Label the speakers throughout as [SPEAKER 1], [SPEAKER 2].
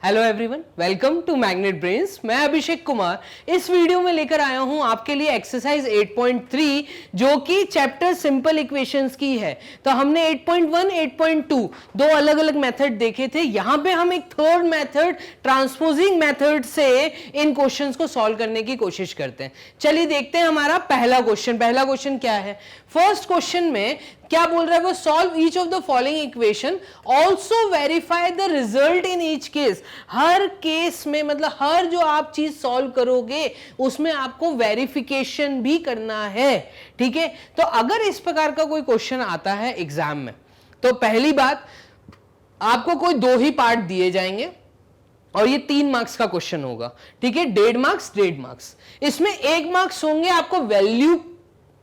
[SPEAKER 1] Hello everyone, welcome to Magnet Brains. मैं अभिषेक कुमार इस video में लेकर आया हूं आपके लिए एक्सरसाइज 8.3 जो कि चैप्टर सिंपल इक्वेशंस की है। तो हमने 8.1, 8.2 दो अलग अलग मेथड देखे थे। यहां पे हम एक थर्ड मेथड ट्रांसपोजिंग मेथड से इन क्वेश्चंस को सॉल्व करने की कोशिश करते हैं। चलिए देखते हैं हमारा पहला क्वेश्चन क्या है। फर्स्ट क्वेश्चन में क्या बोल रहा है वो, solve each of the following equation, also verify the result in each case. Her case में मतलब हर जो आप चीज सॉल्व करोगे उसमें आपको वेरिफिकेशन भी करना है। ठीक है, तो अगर इस प्रकार का कोई क्वेश्चन आता है एग्जाम में तो पहली बात आपको कोई दो ही पार्ट दिए जाएंगे और ये 3 मार्क्स का क्वेश्चन होगा। ठीक है, 1.5 मार्क्स। इसमें 1 मार्क्स होंगे आपको वैल्यू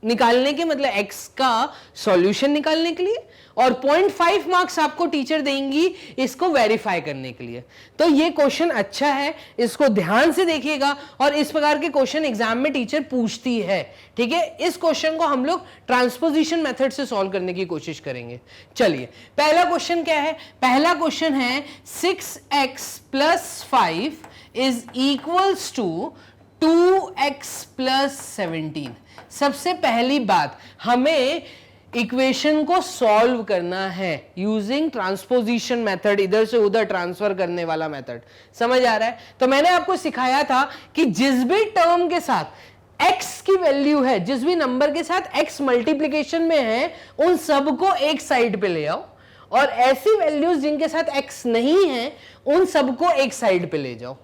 [SPEAKER 1] निकालने के, मतलब x का सॉल्यूशन निकालने के लिए, और 0.5 मार्क्स आपको टीचर देंगी इसको वेरीफाई करने के लिए। तो ये क्वेश्चन अच्छा है, इसको ध्यान से देखिएगा और इस प्रकार के क्वेश्चन एग्जाम में टीचर पूछती है। ठीक है, इस क्वेश्चन को हम लोग ट्रांसपोजिशन मेथड से सॉल्व करने की कोशिश करेंगे। चलिए पहला क्वेश्चन क्या है। पहला क्वेश्चन है 6x + 5 is equals to 2x + 17। सबसे पहली बात हमें इक्वेशन को सॉल्व करना है यूजिंग ट्रांसपोजिशन मेथड, इधर से उधर ट्रांसफर करने वाला मेथड। समझ आ रहा है? तो मैंने आपको सिखाया था कि जिस भी टर्म के साथ x की वैल्यू है, जिस भी नंबर के साथ x मल्टीप्लिकेशन में है, उन सबको एक साइड पे ले आओ, और ऐसी वैल्यूज जिनके साथ x नहीं है उन सबको एक साइड पे ले जाओ।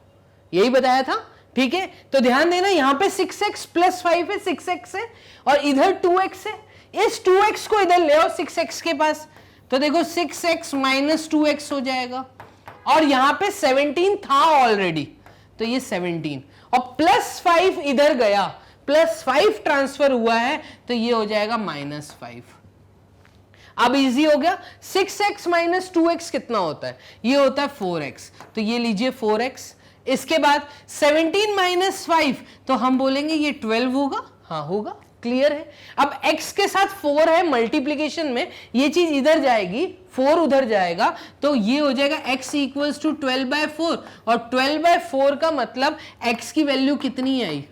[SPEAKER 1] यही बताया था। ठीक है, तो ध्यान देना, यहां पे 6x + 5 है, 6x है, और इधर 2x है। इस 2x को इधर ले आओ 6x के पास, तो देखो 6x - 2x हो जाएगा, और यहां पे 17 था ऑलरेडी, तो ये 17, और +5 इधर गया, +5 ट्रांसफर हुआ है, तो ये हो जाएगा -5। अब इजी हो गया। 6x - 2x कितना होता है? ये होता है 4x, तो ये लीजिए 4x। इसके बाद 17 - 5, तो हम बोलेंगे ये 12 होगा। हाँ होगा, क्लियर है। अब x के साथ 4 है मल्टीप्लिकेशन में, ये चीज इधर जाएगी, 4 उधर जाएगा, तो ये हो जाएगा x = 12/4, और 12/4 का मतलब x की वैल्यू कितनी आई?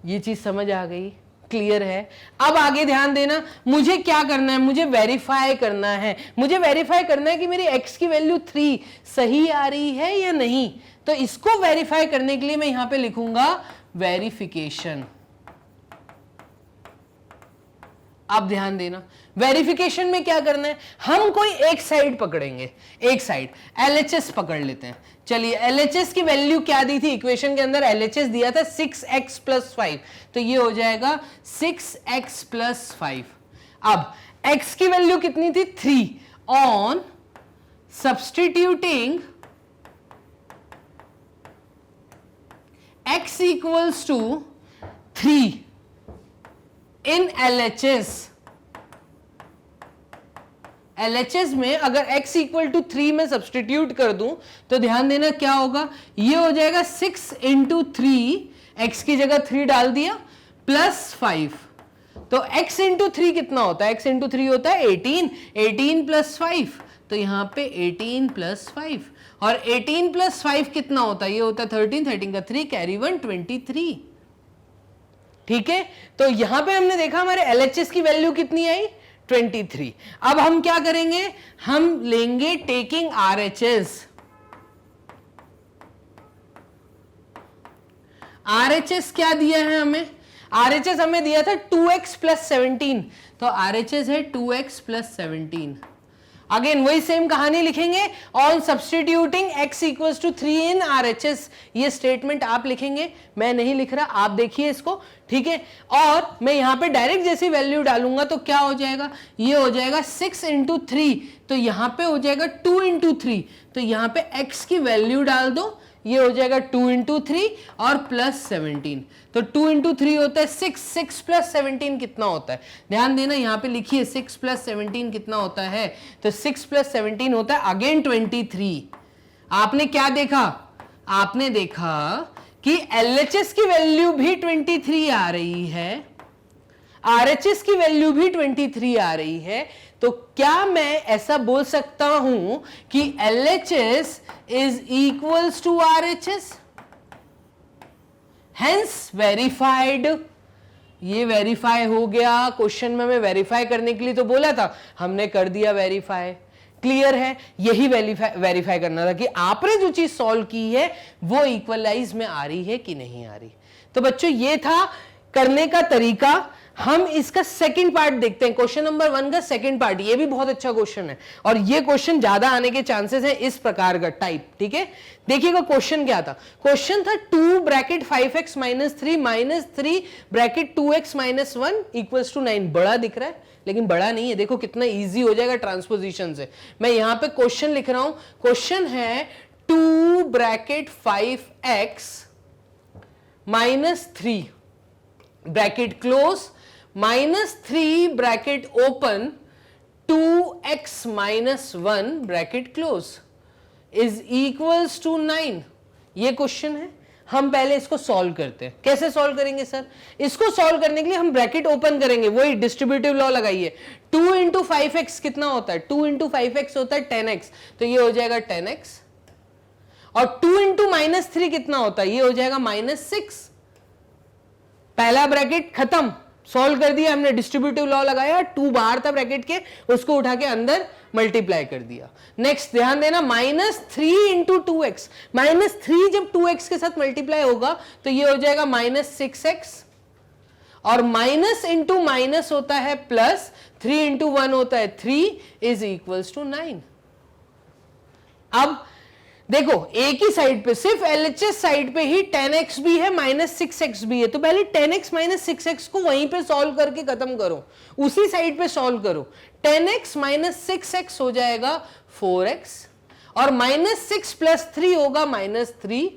[SPEAKER 1] ये चीज समझ आ गई? क्लियर है। अब आगे ध्यान देना, मुझे क्या करना है, मुझे वेरीफाई करना है। मुझे वेरीफाई करना है कि मेरी x की वैल्यू 3 सही आ रही है या नहीं। तो इसको वेरीफाई करने के लिए मैं यहां पे लिखूंगा वेरिफिकेशन। अब ध्यान देना, वेरिफिकेशन में क्या करना है, हम कोई एक साइड पकड़ेंगे, एक साइड LHS पकड़ लेते हैं। चलिए LHS की वैल्यू क्या दी थी इक्वेशन के अंदर? LHS दिया था 6x + 5, तो ये हो जाएगा 6x + 5। अब x की वैल्यू कितनी थी? 3। On substituting x = 3 in LHS में अगर x = 3 में सब्स्टिट्यूट कर दूं तो ध्यान देना क्या होगा, ये हो जाएगा 6 × 3, x की जगह 3 डाल दिया, +5। तो x × 3 कितना होता है? x × 3 होता है 18, 18 + 5, तो यहां पे 18 + 5, और 18 + 5 कितना होता है? ये होता है 13, 13 का 3, कैरी 1, 23। ठीक है, तो यहां पे हमने देखा हमारे LHS की वैल्यू कितनी आई? 23। अब हम क्या करेंगे, हम लेंगे टेकिंग RHS। RHS क्या दिया है हमें? RHS हमें दिया था 2x + 17, तो RHS है 2x + 17। अगेन वही सेम कहानी लिखेंगे, on substituting x = 3 in RHS। ये स्टेटमेंट आप लिखेंगे, मैं नहीं लिख रहा, आप देखिए इसको। ठीक है, और मैं यहां पे डायरेक्ट जैसी वैल्यू डालूंगा तो क्या हो जाएगा? ये हो जाएगा 6 × 3, तो यहां पे हो जाएगा 2 × 3, तो यहां पे x की वैल्यू डाल दो, ये हो जाएगा 2 × 3 और +17, तो 2 × 3 होता है 6, 6 + 17 कितना होता है? ध्यान देना, यहां पे लिखिए 6 + 17 कितना होता है, तो 6 + 17 होता है अगेन 23। आपने क्या देखा? आपने देखा कि LHS की वैल्यू भी 23 आ रही है, RHS की वैल्यू भी 23 आ रही है, तो क्या मैं ऐसा बोल सकता हूं कि LHS is equals to RHS, hence verified. ये वेरीफाई हो गया। क्वेश्चन में मैं वेरीफाई करने के लिए तो बोला था, हमने कर दिया वेरीफाई। क्लियर है? यही वेरीफाई करना था कि आपने जो चीज सॉल्व की है वो इक्वलाइज में आ रही है कि नहीं आ रही। तो बच्चों ये था करने का तरीका। हम इसका सेकंड पार्ट देखते हैं, क्वेश्चन नंबर 1 का सेकंड पार्ट। ये भी बहुत अच्छा क्वेश्चन है और ये क्वेश्चन ज्यादा आने के चांसेस है इस प्रकार का टाइप। ठीक है, देखिएगा क्वेश्चन क्या था। क्वेश्चन था 2 bracket 5x minus 3 minus 3 bracket 2x minus 1 equals to 9। बड़ा दिख रहा है लेकिन बड़ा नहीं है। देखो कितना इजी हो जाएगा ट्रांसपोजिशन से। मैं यहां पे क्वेश्चन लिख रहा हूं। क्वेश्चन है 2 bracket 5x minus 3 bracket close minus 3 bracket open 2x minus 1 bracket close is equals to 9। ये क्वेश्चन है। हम पहले इसको सॉल्व करते हैं। कैसे सॉल्व करेंगे सर? इसको सॉल्व करने के लिए हम ब्रैकेट ओपन करेंगे, वही डिस्ट्रीब्यूटिव लॉ लगाइए। 2 इंटू 5x कितना होता है? 2 इंटू 5x होता है 10x, तो ये हो जाएगा 10x। और 2 इंटू माइनस 3 कितना होता है? ये हो जाएगा -6। पहला ब्रैकेट खत्म, सॉल्व कर दिया हमने, डिस्ट्रीब्यूटिव लॉ लगाया, 2 बाहर था ब्रैकेट के, उसको उठा के अंदर मल्टीप्लाई कर दिया। नेक्स्ट ध्यान देना, -3 इंटू 2x। -3 जब 2x के साथ मल्टीप्लाई होगा तो ये हो जाएगा -6x। और माइनस इंटू माइनस होता है प्लस, 3 इंटू 1 होता है 3 इज इक्वल्स टू 9। अब देखो एक ही साइड पे, सिर्फ LHS साइड पे ही 10x भी है -6x भी है। तो पहले 10x -6x को वहीं पे सॉल्व करके खत्म करो, उसी साइड पे सॉल्व करो। 10x -6x हो जाएगा 4x और -6 + 3 होगा -3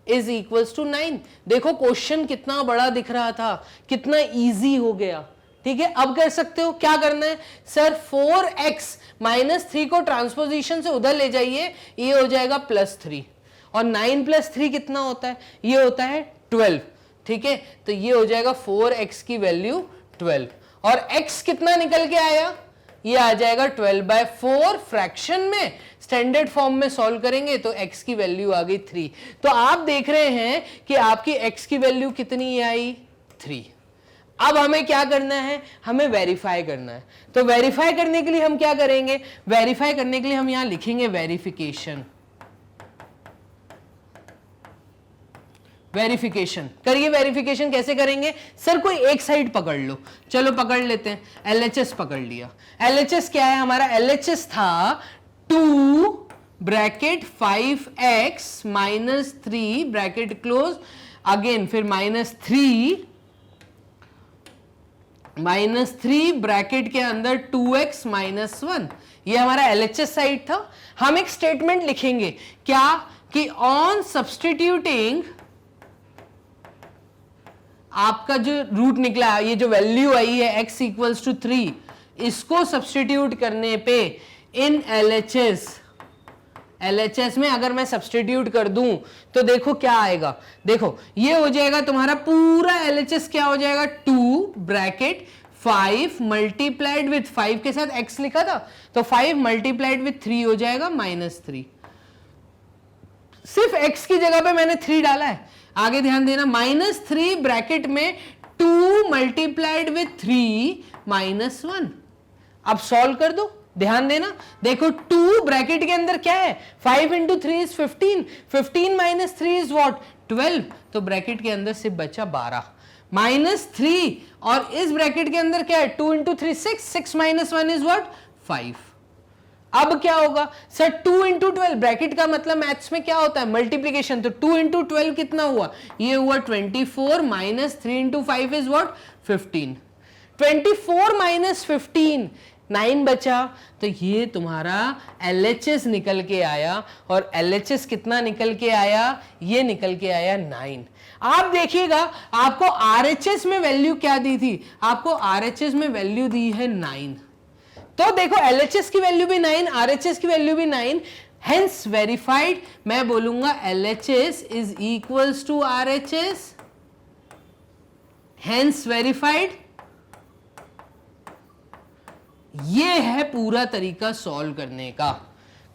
[SPEAKER 1] इज इक्वल्स टू 9। देखो क्वेश्चन कितना बड़ा दिख रहा था, कितना इजी हो गया। ठीक है, अब कर सकते हो, क्या करना है सर? 4x -3 को ट्रांसपोजिशन से उधर ले जाइए, ये हो जाएगा +3 और 9 + 3 कितना होता है? ये होता है 12। ठीक है, तो ये हो जाएगा 4x की वैल्यू 12 और x कितना निकल के आया? ये आ जाएगा 12/4 फ्रैक्शन में। स्टैंडर्ड फॉर्म में सॉल्व करेंगे तो x की वैल्यू आ गई 3। तो आप देख रहे हैं कि आपकी x की वैल्यू कितनी आई? 3। अब हमें क्या करना है? हमें वेरीफाई करना है। तो वेरीफाई करने के लिए हम क्या करेंगे? वेरीफाई करने के लिए हम यहां लिखेंगे वेरिफिकेशन। वेरिफिकेशन करिए। वेरिफिकेशन कैसे करेंगे सर? कोई एक साइड पकड़ लो, चलो पकड़ लेते हैं। LHS पकड़ लिया। LHS क्या है हमारा? LHS था 2 bracket 5x minus 3 bracket close, again फिर -3 ब्रैकेट के अंदर 2x माइनस 1। ये हमारा LHS साइड था। हम एक स्टेटमेंट लिखेंगे क्या? कि ऑन सब्स्टिट्यूटिंग, आपका जो रूट निकला, ये जो वैल्यू आई है x इक्वल्स टू 3, इसको सब्स्टिट्यूट करने पे इन LHS में अगर मैं सब्स्टिट्यूट कर दूं तो देखो क्या आएगा। देखो ये हो जाएगा तुम्हारा पूरा LHS क्या हो जाएगा? 2 ब्रैकेट 5 मल्टीप्लाइड विथ 5 के साथ x लिखा था तो 5 मल्टीप्लाइड विथ 3 हो जाएगा -3। सिर्फ x की जगह पे मैंने 3 डाला है। आगे ध्यान देना, -3 ब्रैकेट में 2 मल्टीप्लाइड विथ 3 -1। अब सॉल्व कर दो, ध्यान देना। देखो 2 ब्रैकेट के अंदर क्या है? 5 into 3 is 15, 15 minus 3 is what? 12। तो ब्रैकेट के अंदर सिर्फ बचा 12 -3 और इस ब्रैकेट के अंदर क्या है? 2 इंटू 3 6, 6 माइनस 1 इज व्हाट? 5। अब क्या होगा सर? 2 इंटू 12, ब्रैकेट का मतलब मैथ्स में क्या होता है? मल्टीप्लीकेशन। तो 2 इंटू 12 कितना हुआ? ये हुआ 24 minus 3 into 5 is what? 15। 24 minus 15, 9 बचा। तो ये तुम्हारा LHS निकल के आया और LHS कितना निकल के आया? ये निकल के आया 9। आप देखिएगा आपको RHS में वैल्यू क्या दी थी? आपको RHS में वैल्यू दी है 9। तो देखो LHS की वैल्यू भी 9, RHS की वैल्यू भी 9, हेंस वेरीफाइड। मैं बोलूंगा LHS is equals to RHS, hence verified. ये है पूरा तरीका सॉल्व करने का।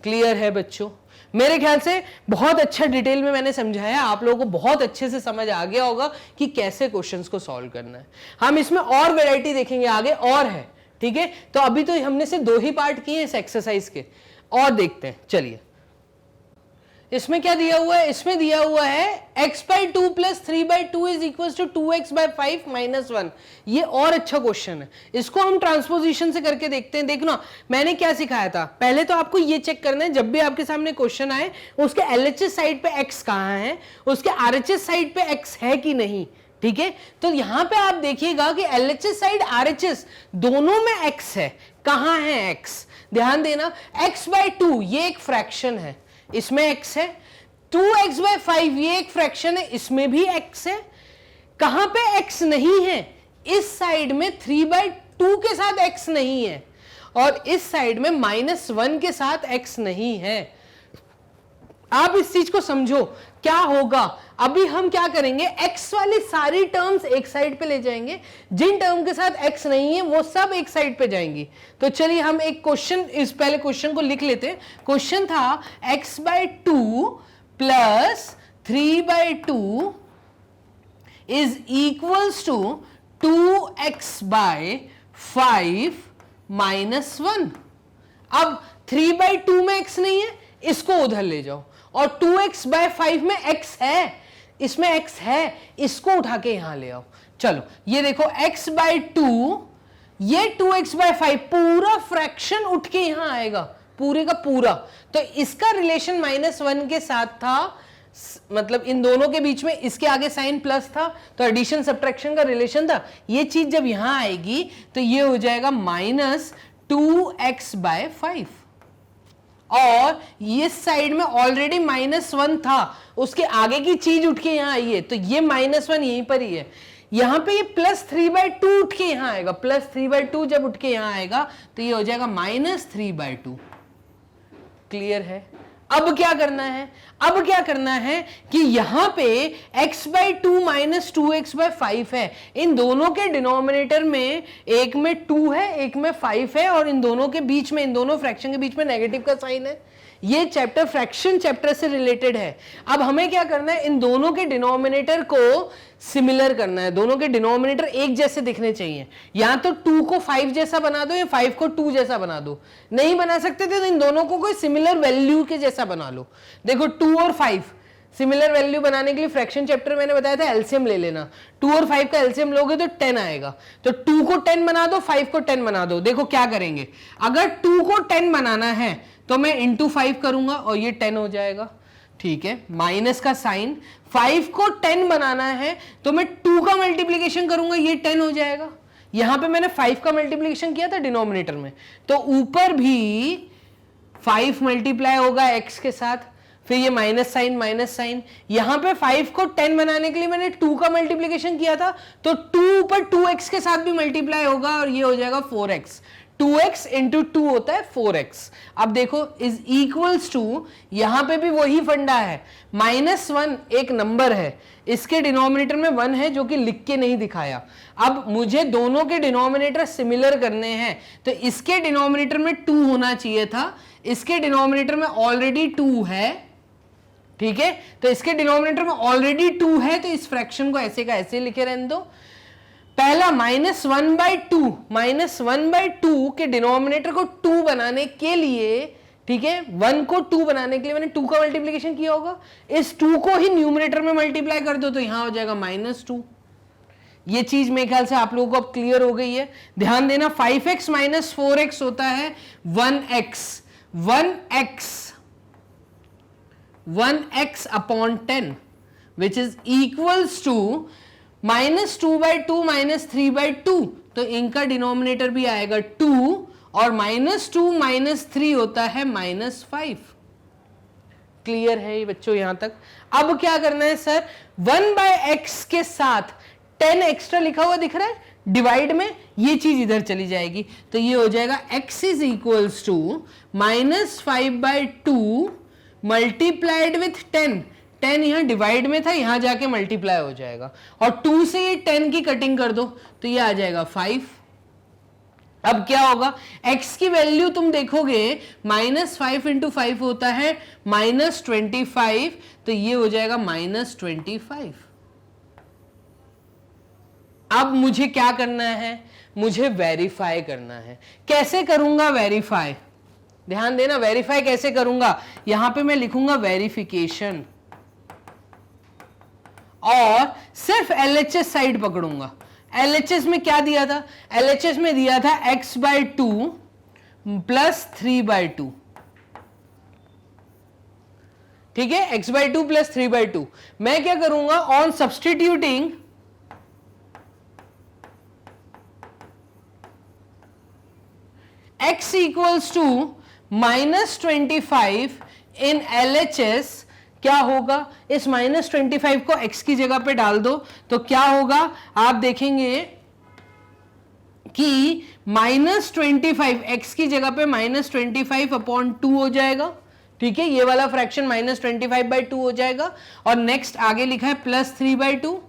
[SPEAKER 1] क्लियर है बच्चों? मेरे ख्याल से बहुत अच्छा डिटेल में मैंने समझाया, आप लोगों को बहुत अच्छे से समझ आ गया होगा कि कैसे क्वेश्चंस को सॉल्व करना है। हम इसमें और वैरायटी देखेंगे आगे, और है, ठीक है। तो अभी तो हमने सिर्फ 2 ही पार्ट किए इस एक्सरसाइज के, और देखते हैं। चलिए, इसमें क्या दिया हुआ है? इसमें दिया हुआ है x/2 + 3/2 is equal to 2x/5 - 1। ये और अच्छा क्वेश्चन है, इसको हम ट्रांसपोजिशन से करके देखते हैं। देखना मैंने क्या सिखाया था, पहले तो आपको ये चेक करना है, जब भी आपके सामने क्वेश्चन आए उसके LHS साइड पे x कहाँ है, उसके RHS साइड पे x है कि नहीं, ठीक है। तो यहां पे आप देखिएगा कि LHS साइड RHS दोनों में x है। कहां है x? ध्यान देना, x/2 ये एक फ्रैक्शन है, इसमें x है। 2x/5 ये एक फ्रैक्शन है, इसमें भी x है। कहां पे x नहीं है? इस साइड में 3/2 के साथ x नहीं है, और इस साइड में -1 के साथ x नहीं है। आप इस चीज को समझो, क्या होगा। अभी हम क्या करेंगे, x वाली सारी टर्म्स एक साइड पे ले जाएंगे, जिन टर्म के साथ x नहीं है वो सब एक साइड पे जाएंगी। तो चलिए हम एक क्वेश्चन, इस पहले क्वेश्चन को लिख लेते हैं। क्वेश्चन था x/2 + 3/2 is equals to 2x/5 - 1। अब 3/2 में x नहीं है, इसको उधर ले जाओ, और 2x/5 में x है, इसमें x है, इसको उठा के यहां ले आओ। चलो ये देखो x/2, ये 2x/5 पूरा फ्रैक्शन उठ के यहां आएगा, पूरे का पूरा। तो इसका रिलेशन -1 के साथ था, मतलब इन दोनों के बीच में इसके आगे साइन प्लस था, तो एडिशन सब्ट्रैक्शन का रिलेशन था। ये चीज जब यहां आएगी तो ये हो जाएगा -2x/5, और ये साइड में ऑलरेडी -1 था, उसके आगे की चीज उठ के यहां आई है, तो ये -1 यहीं पर ही है। यहां पे ये +3/2 उठ के यहां आएगा, +3/2 जब उठ के यहां आएगा तो ये हो जाएगा -3/2। क्लियर है? अब क्या करना है? अब क्या करना है कि यहां पे x/2 - 2x/5 है, इन दोनों के डिनोमिनेटर में एक में 2 है, एक में 5 है, और इन दोनों के बीच में, इन दोनों फ्रैक्शन के बीच में नेगेटिव का साइन है। ये चैप्टर फ्रैक्शन चैप्टर से रिलेटेड है। अब हमें क्या करना है, इन दोनों के डिनोमिनेटर को सिमिलर करना है, दोनों के डिनोमिनेटर एक जैसे दिखने चाहिए। या तो 2 को 5 जैसा बना दो, या 5 को 2 जैसा बना दो। नहीं बना सकते थे तो इन दोनों को कोई सिमिलर वैल्यू के जैसा बना लो। देखो 2 और 5 सिमिलर वैल्यू बनाने के लिए फ्रैक्शन चैप्टर मैंने बताया था एलसीएम ले लेना। 2 और 5 का एलसीएम लोगे तो 10 आएगा। तो 2 को 10 बना दो, 5 को 10 बना दो। देखो क्या करेंगे, अगर 2 को 10 बनाना है तो मैं इंटू 5 करूंगा और ये 10 हो जाएगा, ठीक है, माइनस का साइन। 5 को 10 बनाना है तो मैं 2 का मल्टीप्लीकेशन करूंगा, ये 10 हो जाएगा। यहां पे मैंने 5 का मल्टीप्लीकेशन किया था डिनोमिनेटर में, तो ऊपर भी 5 मल्टीप्लाई होगा x के साथ, फिर ये माइनस साइन। यहां पे 5 को 10 बनाने के लिए मैंने 2 का मल्टीप्लीकेशन किया था, तो 2 ऊपर 2x के साथ भी मल्टीप्लाई होगा और ये हो जाएगा 4x। 2x इंटू 2 होता है 4x। अब देखो इज इक्वल्स टू, यहां पे भी वही फंडा है, -1 एक नंबर है, इसके डिनोमिनेटर में 1 है जो कि लिख के नहीं दिखाया। अब मुझे दोनों के डिनोमिनेटर सिमिलर करने हैं, तो इसके डिनोमिनेटर में 2 होना चाहिए था, इसके डिनोमिनेटर में ऑलरेडी 2 है, ठीक है। तो इसके डिनोमिनेटर में ऑलरेडी 2 है, तो इस फ्रैक्शन को ऐसे का ऐसे लिखे रहने दो। पहला -1/2 के डिनोमिनेटर को 2 बनाने के लिए, ठीक है, 1 को 2 बनाने के लिए मैंने 2 का मल्टीप्लीकेशन किया होगा, इस 2 को ही न्यूमरेटर में मल्टीप्लाई कर दो तो यहां हो जाएगा -2। ये चीज मेरे ख्याल से आप लोगों को अब क्लियर हो गई है। ध्यान देना, 5x - 4x होता है 1x upon 10 which is equals to -2/2 - 3/2। तो इनका डिनोमिनेटर भी आएगा 2 और -2 - 3 होता है -5। क्लियर है ये बच्चों यहां तक? अब क्या करना है सर, 1/x के साथ 10 एक्स्ट्रा लिखा हुआ दिख रहा है डिवाइड में, ये चीज इधर चली जाएगी, तो ये हो जाएगा x is equals to -5/2 multiplied with 10 यहां डिवाइड में था, यहां जाके मल्टीप्लाई हो जाएगा, और 2 से ये 10 की कटिंग कर दो तो ये आ जाएगा 5। अब क्या होगा, x की वैल्यू तुम देखोगे -5 इंटू 5 होता है -25, तो ये हो जाएगा -25। अब मुझे क्या करना है, मुझे वेरीफाई करना है। कैसे करूंगा वेरीफाई, ध्यान देना, वेरीफाई कैसे करूंगा, यहां पे मैं लिखूंगा वेरिफिकेशन और सिर्फ LHS साइड पकड़ूंगा। LHS में क्या दिया था, LHS में दिया था x/2 प्लस 3/2, ठीक है, x/2 प्लस 3/2। मैं क्या करूंगा, on substituting x equals to -25 in LHS, क्या होगा, इस -25 को x की जगह पे डाल दो तो क्या होगा, आप देखेंगे कि -25 x की जगह पे -25/2 हो जाएगा, ठीक है, ये वाला फ्रैक्शन -25/2 हो जाएगा। और नेक्स्ट आगे लिखा है +3/2,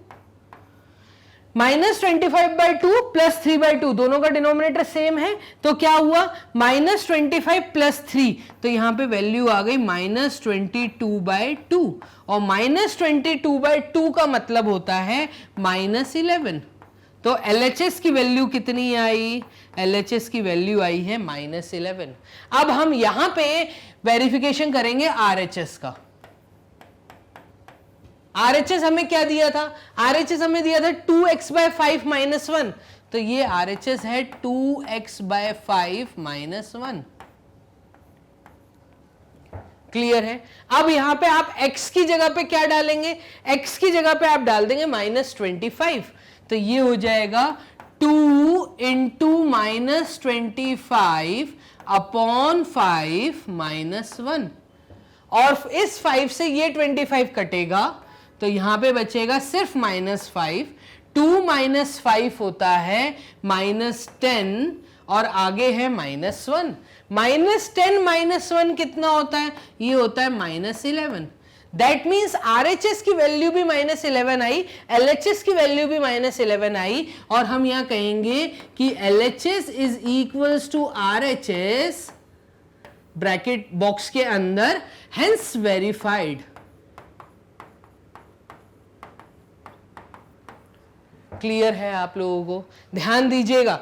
[SPEAKER 1] -25/2 प्लस 3/2, दोनों का डिनोमिनेटर सेम है, तो क्या हुआ, -25 प्लस 3, तो यहां पे वैल्यू आ गई -22/2, और -22/2 का मतलब होता है -11। तो LHS की वैल्यू कितनी आई, LHS की वैल्यू आई है -11। अब हम यहां पे वेरिफिकेशन करेंगे RHS का। RHS हमें क्या दिया था, RHS हमें दिया था 2x/5 - 1, तो ये RHS है 2x/5 - 1। क्लियर है। अब यहां पे आप x की जगह पे क्या डालेंगे, x की जगह पे आप डाल देंगे -25, तो ये हो जाएगा 2 इंटू -25/5 -1, और इस 5 से ये 25 कटेगा, तो यहां पे बचेगा सिर्फ -5, 2 - 5 होता है -10, और आगे है -1, -10 -1 कितना होता है, ये होता है -11। दैट मीन्स RHS की वैल्यू भी -11 आई, LHS की वैल्यू भी -11 आई, और हम यहां कहेंगे कि LHS is equals to RHS bracket box के अंदर, हेंस वेरीफाइड। क्लियर है आप लोगों को, ध्यान दीजिएगा,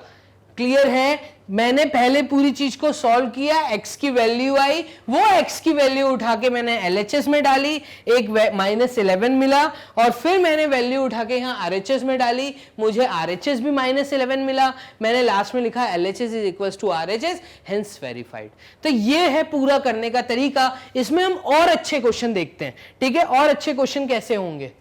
[SPEAKER 1] क्लियर है। मैंने पहले पूरी चीज को सॉल्व किया, x की वैल्यू आई, वो x की वैल्यू उठा के मैंने LHS में डाली, एक -11 मिला, और फिर मैंने वैल्यू उठा के यहाँ RHS में डाली, मुझे RHS भी -11 मिला, मैंने लास्ट में लिखा LHS is equals to RHS, hence verified. तो ये है पूरा करने का तरीका। इसमें हम और अच्छे क्वेश्चन देखते हैं, ठीक है, और अच्छे क्वेश्चन कैसे होंगे।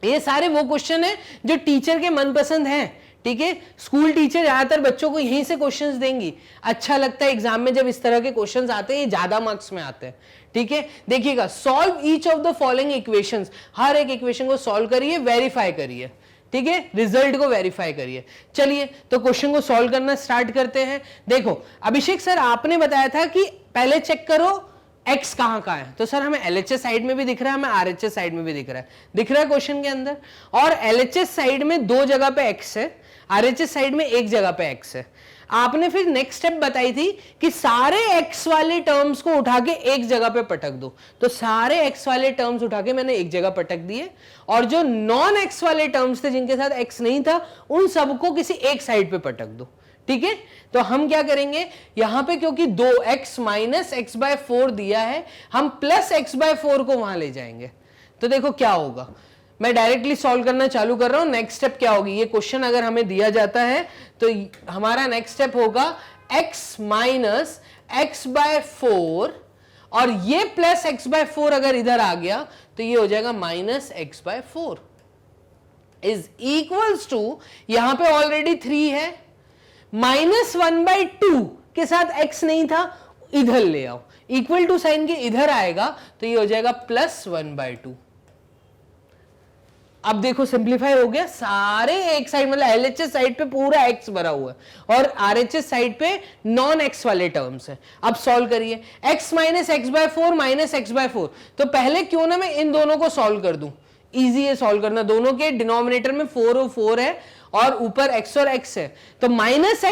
[SPEAKER 1] ये सारे वो क्वेश्चन है जो टीचर के मनपसंद हैं, ठीक है, स्कूल टीचर ज्यादातर बच्चों को यहीं से क्वेश्चंस देंगी। अच्छा लगता है एग्जाम में जब इस तरह के क्वेश्चंस आते हैं, ये ज्यादा मार्क्स में आते हैं, ठीक है। देखिएगा, solve each of the following equations, हर एक इक्वेशन को सॉल्व करिए, वेरीफाई करिए, ठीक है, रिजल्ट को वेरीफाई करिए। चलिए तो क्वेश्चन को सॉल्व करना स्टार्ट करते हैं। देखो अभिषेक सर, आपने बताया था कि पहले चेक करो x कहां का है, तो सर हमें LHS साइड में भी दिख रहा है, हमें RHS साइड में भी दिख रहा है क्वेश्चन के अंदर, और LHS साइड में 2 जगह पे x है, RHS साइड में 1 जगह पे x है। आपने फिर नेक्स्ट स्टेप बताई थी कि सारे x वाले टर्म्स को उठा के एक जगह पे पटक दो, तो सारे x वाले टर्म्स उठा के मैंने एक जगह पटक दिए, और जो नॉन x वाले टर्म्स थे जिनके साथ x नहीं था, उन सबको किसी एक साइड पे पटक दो, ठीक है। तो हम क्या करेंगे, यहां पे क्योंकि 2x माइनस x/4 दिया है, हम प्लस x/4 को वहां ले जाएंगे। तो देखो क्या होगा, मैं डायरेक्टली सॉल्व करना चालू कर रहा हूं। नेक्स्ट स्टेप क्या होगी, ये क्वेश्चन अगर हमें दिया जाता है तो हमारा नेक्स्ट स्टेप होगा x माइनस x/4, और ये प्लस x/4 अगर इधर आ गया तो ये हो जाएगा minus x/4 is equals to, यहां पे ऑलरेडी 3 है, -1/2 के साथ x नहीं था, इधर ले आओ, इक्वल टू साइन के इधर आएगा तो ये हो जाएगा +1/2। अब देखो सिंप्लीफाई हो गया, सारे एक साइड मतलब LHS साइड पे पूरा x भरा हुआ है और RHS साइड पे नॉन x वाले टर्म्स है। अब सॉल्व करिए, x minus x/4 minus x/4, तो पहले क्यों ना मैं इन दोनों को सॉल्व कर दूं, इजी है सॉल्व करना, दोनों के डिनोमिनेटर में 4 और 4 है और ऊपर x और x है, तो माइनस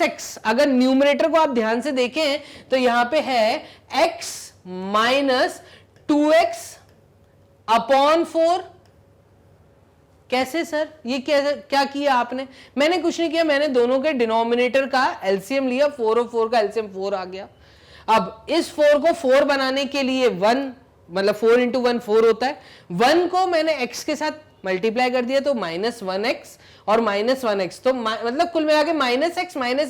[SPEAKER 1] एक्स अगर न्यूमरेटर को आप ध्यान से देखें तो यहां पे है x माइनस 2x अपॉन 4। कैसे सर, ये क्या किया आपने? मैंने कुछ नहीं किया, मैंने दोनों के डिनोमिनेटर का एलसीएम लिया, 4 और 4 का एलसीएम 4 आ गया। अब इस 4 को 4 बनाने के लिए 1 मतलब 4 इंटू 1 4 होता है, 1 को मैंने x के साथ मल्टीप्लाई कर दिया तो -1x और -1x, तो मतलब कुल मिला के माइनस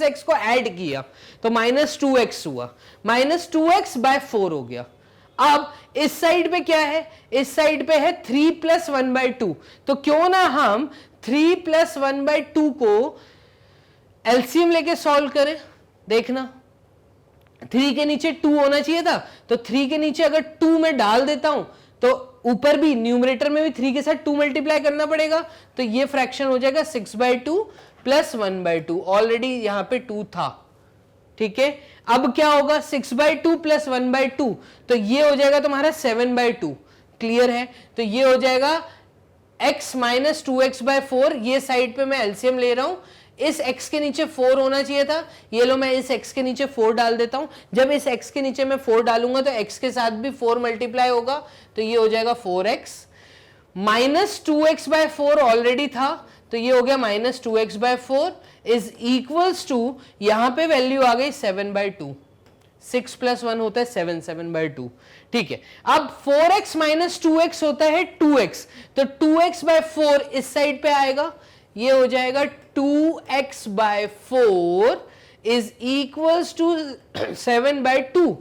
[SPEAKER 1] एक्स को ऐड किया तो -2x हुआ, -2x/4 हो गया। अब इस साइड पे क्या है? इस साइड पे है 3 + 1/2, तो क्यों ना हम 3 + 1/2 को एलसीएम लेके सॉल्व करें। देखना 3 के नीचे 2 होना चाहिए था, तो 3 के नीचे अगर 2 में डाल देता हूं तो ऊपर भी न्यूमरेटर में भी 3 के साथ 2 मल्टीप्लाई करना पड़ेगा, तो ये फ्रैक्शन हो जाएगा 6/2 + 1/2। ऑलरेडी यहां पे 2 था, ठीक है। अब क्या होगा? 6/2 + 1/2, तो ये हो जाएगा तुम्हारा 7/2। क्लियर है? तो ये हो जाएगा x - 2x/4। ये साइड पे मैं एलसीएम ले रहा हूं, इस x के नीचे 4 होना चाहिए था, ये लो मैं इस x के नीचे 4 डाल देता हूं। जब इस x के नीचे मैं 4 डालूंगा तो x के साथ भी 4 मल्टीप्लाई होगा, तो ये हो जाएगा 4x। -2x/4 ऑलरेडी था, तो ये हो गया -2x/4 इज इक्वल्स टू, यहां पे वैल्यू आ गई 7/2। 6 + 1 होता है 7, 7/2। ठीक है, अब 4x - 2x होता है 2x, तो 2x/4 इस साइड पे आएगा, ये हो जाएगा 2x/4 is equals to 7/2।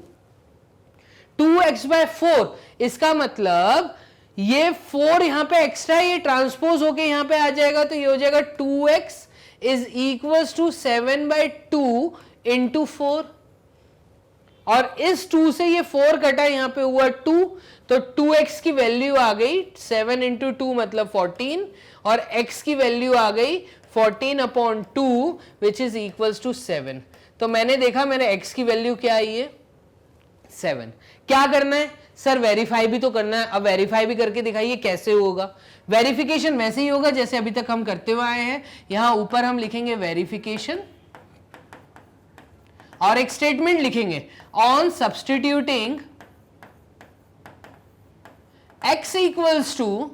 [SPEAKER 1] 2x/4 इसका मतलब ये 4 यहां पे एक्स्ट्रा, ये ट्रांसपोज होके यहां पे आ जाएगा, तो ये हो जाएगा 2x is equals to 7/2 into 4, और इस 2 से ये 4 कटा, यहां पे हुआ 2, तो 2x की वैल्यू आ गई 7 इंटू 2 मतलब 14, और x की वैल्यू आ गई 14/2 विच इज इक्वल्स टू 7। तो मैंने देखा मेरे x की वैल्यू क्या आई है 7। क्या करना है सर? वेरीफाई भी तो करना है। अब वेरीफाई भी करके दिखाइए कैसे होगा। वेरिफिकेशन वैसे ही होगा जैसे अभी तक हम करते हुए आए हैं। यहां ऊपर हम लिखेंगे वेरिफिकेशन और एक स्टेटमेंट लिखेंगे, on substituting x equals to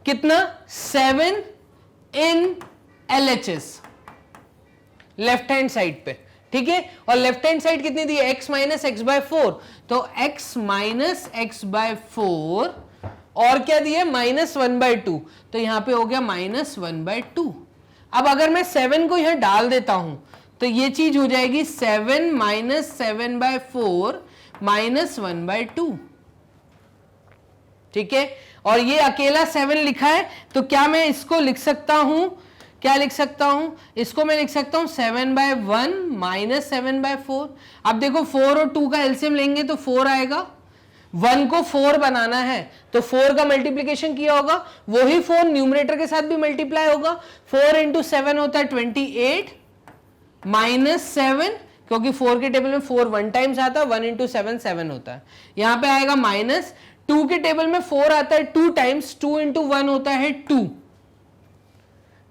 [SPEAKER 1] कितना 7 in LHS left hand side पे, ठीक है। और लेफ्ट हैंड साइड कितनी दी है? x - x/4, तो x - x/4 और क्या दिया? -1/2, तो यहां पे हो गया -1/2। अब अगर मैं 7 को यहां डाल देता हूं तो ये चीज हो जाएगी 7 - 7/4 -1/2, ठीक है। और ये अकेला 7 लिखा है, तो क्या मैं इसको लिख सकता हूं? क्या लिख सकता हूं? इसको मैं लिख सकता हूं 7/1 - 7/4। अब देखो 4 और 2 का एलसीएम लेंगे तो 4 आएगा, 1 को 4 बनाना है तो 4 का मल्टीप्लीकेशन किया होगा, वही 4 न्यूमरेटर के साथ भी मल्टीप्लाई होगा। 4 इंटू 7 होता है 28 -7, क्योंकि 4 के टेबल में 4 1 टाइम्स आता है, 1 इंटू 7 7 होता है। यहां पे आएगा माइनस, 2 के टेबल में 4 आता है 2 टाइम्स, 2 इंटू 1 होता है 2,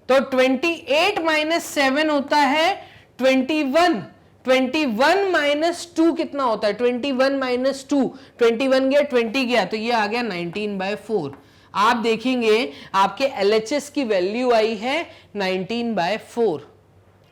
[SPEAKER 1] तो 28 - 7 होता है 21। 21 - 2 कितना होता है? 21 - 2, 21 गया 20 गया, तो ये आ गया 19/4। आप देखेंगे आपके LHS की वैल्यू आई है 19/4।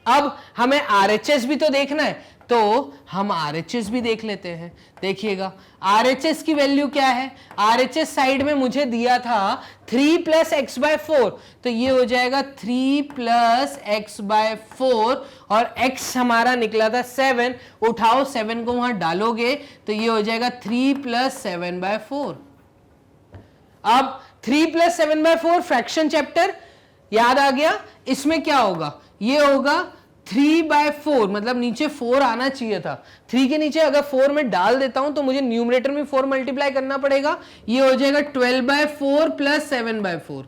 [SPEAKER 1] अब हमें RHS भी तो देखना है, तो हम RHS भी देख लेते हैं। देखिएगा RHS की वैल्यू क्या है? RHS साइड में मुझे दिया था 3 + x/4, तो ये हो जाएगा 3 + x/4, और x हमारा निकला था 7। उठाओ 7 को वहां डालोगे तो ये हो जाएगा 3 + 7/4। अब 3 + 7/4 फ्रैक्शन चैप्टर याद आ गया। इसमें क्या होगा? ये होगा 3/4, मतलब नीचे 4 आना चाहिए था। 3 के नीचे अगर 4 में डाल देता हूं तो मुझे न्यूमरेटर में 4 मल्टीप्लाई करना पड़ेगा, ये हो जाएगा 12/4 + 7/4।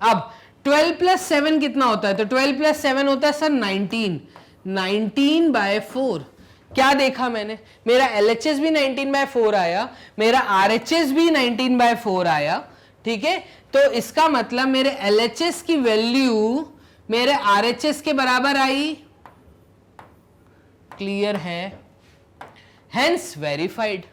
[SPEAKER 1] अब 12 + 7 कितना होता है? तो 12 + 7 होता है सर 19, 19/4। क्या देखा मैंने? मेरा LHS भी 19/4 आया, मेरा RHS भी 19/4 आया, ठीक है, तो इसका मतलब मेरे LHS की वैल्यू मेरे RHS के बराबर आई, क्लियर है, हेंस वेरीफाइड।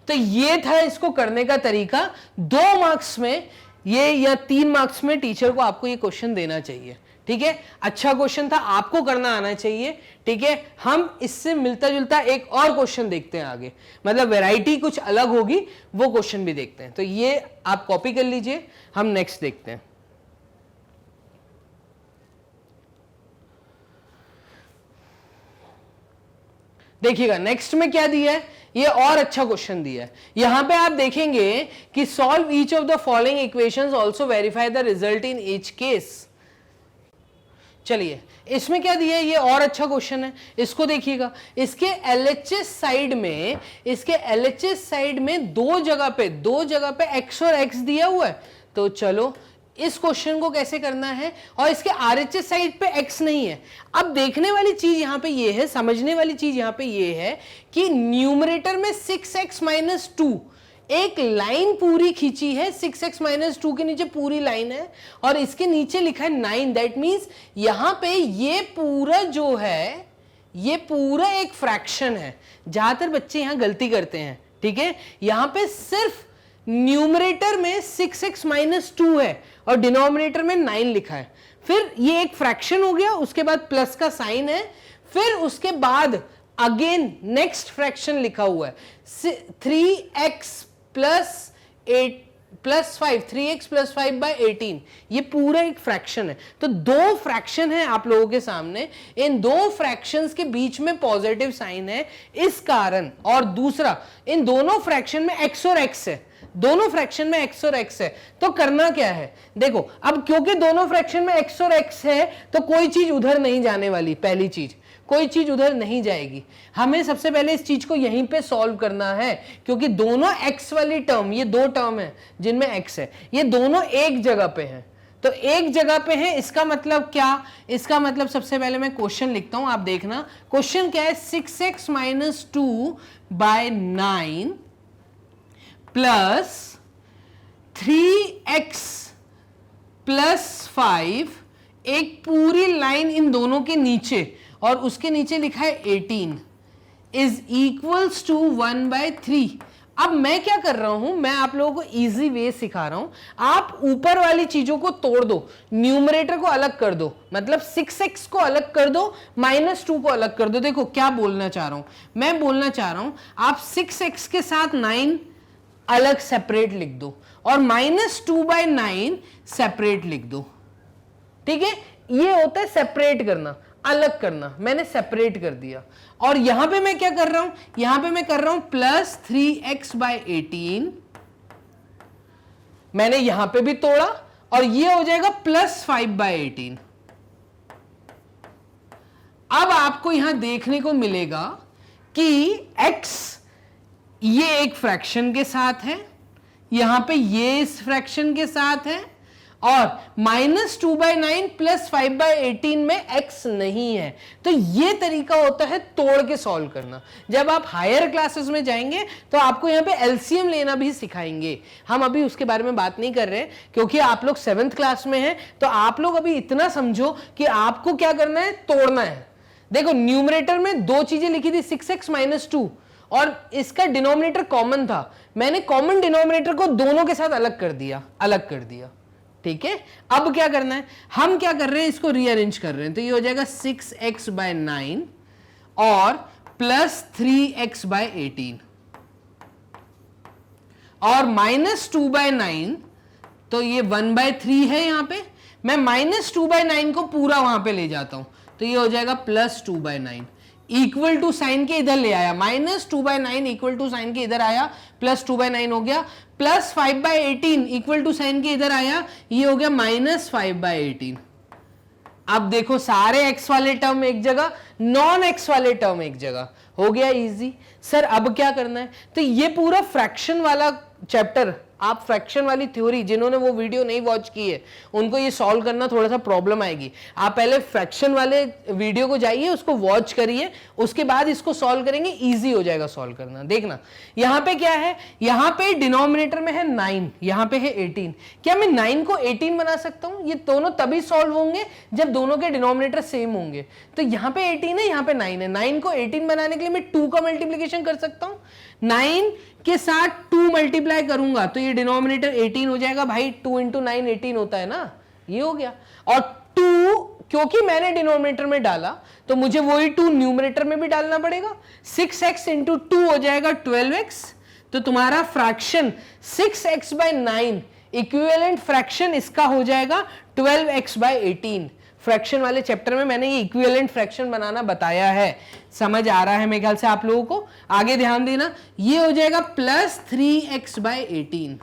[SPEAKER 1] तो ये था इसको करने का तरीका। 2 मार्क्स में ये या 3 मार्क्स में टीचर को आपको ये क्वेश्चन देना चाहिए, ठीक है। अच्छा क्वेश्चन था, आपको करना आना चाहिए, ठीक है। हम इससे मिलता जुलता एक और क्वेश्चन देखते हैं आगे, मतलब वैरायटी कुछ अलग होगी, वो क्वेश्चन भी देखते हैं। तो ये आप कॉपी कर लीजिए, हम नेक्स्ट देखते हैं। देखिएगा नेक्स्ट में क्या दिया है, ये और अच्छा क्वेश्चन दिया है। यहां पे आप देखेंगे कि solve each of the following equations, also verify the result in each case. चलिए इसमें क्या दिया है, ये और अच्छा क्वेश्चन है, इसको देखिएगा। इसके LHS साइड में, इसके LHS साइड में दो जगह पे x और x दिया हुआ है। तो चलो इस क्वेश्चन को कैसे करना है, और इसके RHS साइड पे x नहीं है। अब देखने वाली चीज यहां पे ये है, समझने वाली चीज यहां पे ये है कि न्यूमरेटर में 6x - 2 एक लाइन पूरी खींची है, 6x - 2 के नीचे पूरी लाइन है, और इसके नीचे लिखा है 9। दैट मींस यहां पे ये पूरा जो है, ये पूरा एक फ्रैक्शन है। ज्यादातर बच्चे यहां गलती करते हैं, ठीक है। यहां पे सिर्फ न्यूमरेटर में 6x - 2 है और डिनोमिनेटर में 9 लिखा है। फिर ये एक फ्रैक्शन हो गया, उसके बाद प्लस का साइन है, फिर उसके बाद अगेन नेक्स्ट फ्रैक्शन लिखा हुआ है 3x + 5, 3x + 5/18। ये पूरा एक फ्रैक्शन है। तो 2 फ्रैक्शन है आप लोगों के सामने, इन 2 फ्रैक्शंस के बीच में पॉजिटिव साइन है इस कारण, और दूसरा इन दोनों फ्रैक्शन में x और x है, दोनों फ्रैक्शन में x और x है। तो करना क्या है, देखो अब क्योंकि दोनों फ्रैक्शन में x और x है तो कोई चीज उधर नहीं जाने वाली। पहली चीज, कोई चीज उधर नहीं जाएगी। हमें सबसे पहले इस चीज को यहीं पे सॉल्व करना है, क्योंकि दोनों x वाली टर्म, ये 2 टर्म है जिनमें x है, ये दोनों एक जगह पे हैं। तो एक जगह पे है, इसका मतलब क्या, इसका मतलब सबसे पहले मैं क्वेश्चन लिखता हूं, आप देखना क्वेश्चन क्या है। 6x - 2/9 प्लस 3x + 5, एक पूरी लाइन इन दोनों के नीचे, और उसके नीचे लिखा है 18 इज इक्वल्स टू 1/3। अब मैं क्या कर रहा हूं, मैं आप लोगों को इजी वे सिखा रहा हूं। आप ऊपर वाली चीजों को तोड़ दो, न्यूमरेटर को अलग कर दो, मतलब 6x को अलग कर दो, -2 को अलग कर दो। देखो क्या बोलना चाह रहा हूं, मैं बोलना चाह रहा हूं आप 6x के साथ 9 अलग सेपरेट लिख दो, और -2/9 सेपरेट लिख दो, ठीक है। ये होता है सेपरेट करना, अलग करना। मैंने सेपरेट कर दिया, और यहां पे मैं क्या कर रहा हूं, यहां पे मैं कर रहा हूं प्लस 3x/18। मैंने यहां पे भी तोड़ा, और ये हो जाएगा प्लस 5/18। अब आपको यहां देखने को मिलेगा कि x ये एक फ्रैक्शन के साथ है, यहां पे ये इस फ्रैक्शन के साथ है, और -2/9 प्लस 5/18 में x नहीं है। तो ये तरीका होता है तोड़ के सॉल्व करना। जब आप हायर क्लासेस में जाएंगे तो आपको यहाँ पे एलसीएम लेना भी सिखाएंगे। हम अभी उसके बारे में बात नहीं कर रहे हैं, क्योंकि आप लोग 7th क्लास में हैं। तो आप लोग अभी इतना समझो कि आपको क्या करना है, तोड़ना है। देखो न्यूमरेटर में 2 चीजें लिखी थी, 6x - 2, और इसका डिनोमिनेटर कॉमन था। मैंने कॉमन डिनोमिनेटर को दोनों के साथ अलग कर दिया, ठीक है। अब क्या करना है, हम क्या कर रहे हैं, इसको रीअरेंज कर रहे हैं। तो ये हो जाएगा 6x/9 और प्लस 3x/18, और -2/9, तो ये 1/3 है। यहां पे मैं -2/9 को पूरा वहां पे ले जाता हूं, तो ये हो जाएगा प्लस 2/9 इक्वल टू साइन के इधर ले आया, -2/9 इक्वल टू साइन के इधर आया, प्लस 2/9 हो गया, प्लस 5/18 इक्वल टू साइन के इधर आया, ये हो गया -5/18। अब देखो सारे x वाले टर्म एक जगह, नॉन x वाले टर्म एक जगह, हो गया इजी। सर अब क्या करना है, तो ये पूरा फ्रैक्शन वाला चैप्टर आप फ्रैक्शन वाली थ्योरी, जिन्होंने वो वीडियो नहीं वॉच की है उनको ये सॉल्व करना थोड़ा सा प्रॉब्लम आएगी। आप पहले फ्रैक्शन वाले वीडियो को जाइए, उसको वॉच करिए, उसके बाद इसको सॉल्व करेंगे, इजी हो जाएगा सॉल्व करना। देखना यहां पे क्या है, यहां पे डिनोमिनेटर में है 9, यहां पे है 18। क्या मैं 9 को 18 बना सकता हूं? ये दोनों तभी सॉल्व होंगे जब दोनों के डिनोमिनेटर सेम होंगे। तो यहां पे 18 है, यहां पे 9 है। 9 को 18 बनाने के लिए मैं 2 का मल्टीप्लीकेशन कर सकता हूं। 9 के साथ 2 मल्टीप्लाई करूंगा तो ये डिनोमिनेटर 18 हो जाएगा। भाई 2 इंटू 9 18 होता है ना, ये हो गया। और 2 क्योंकि मैंने डिनोमिनेटर में डाला तो मुझे वही 2 न्यूमरेटर में भी डालना पड़ेगा। 6x इंटू 2 हो जाएगा 12x। तो तुम्हारा fraction 6x bye 9 equivalent fraction इसका हो जाएगा 12x बाय 18। फ्रैक्शन वाले चैप्टर में मैंने ये इक्विवेलेंट फ्रैक्शन बनाना बताया है, समझ आ रहा है मेरे ख्याल से आप लोगों को। आगे ध्यान देना, ये हो जाएगा plus 3x by 18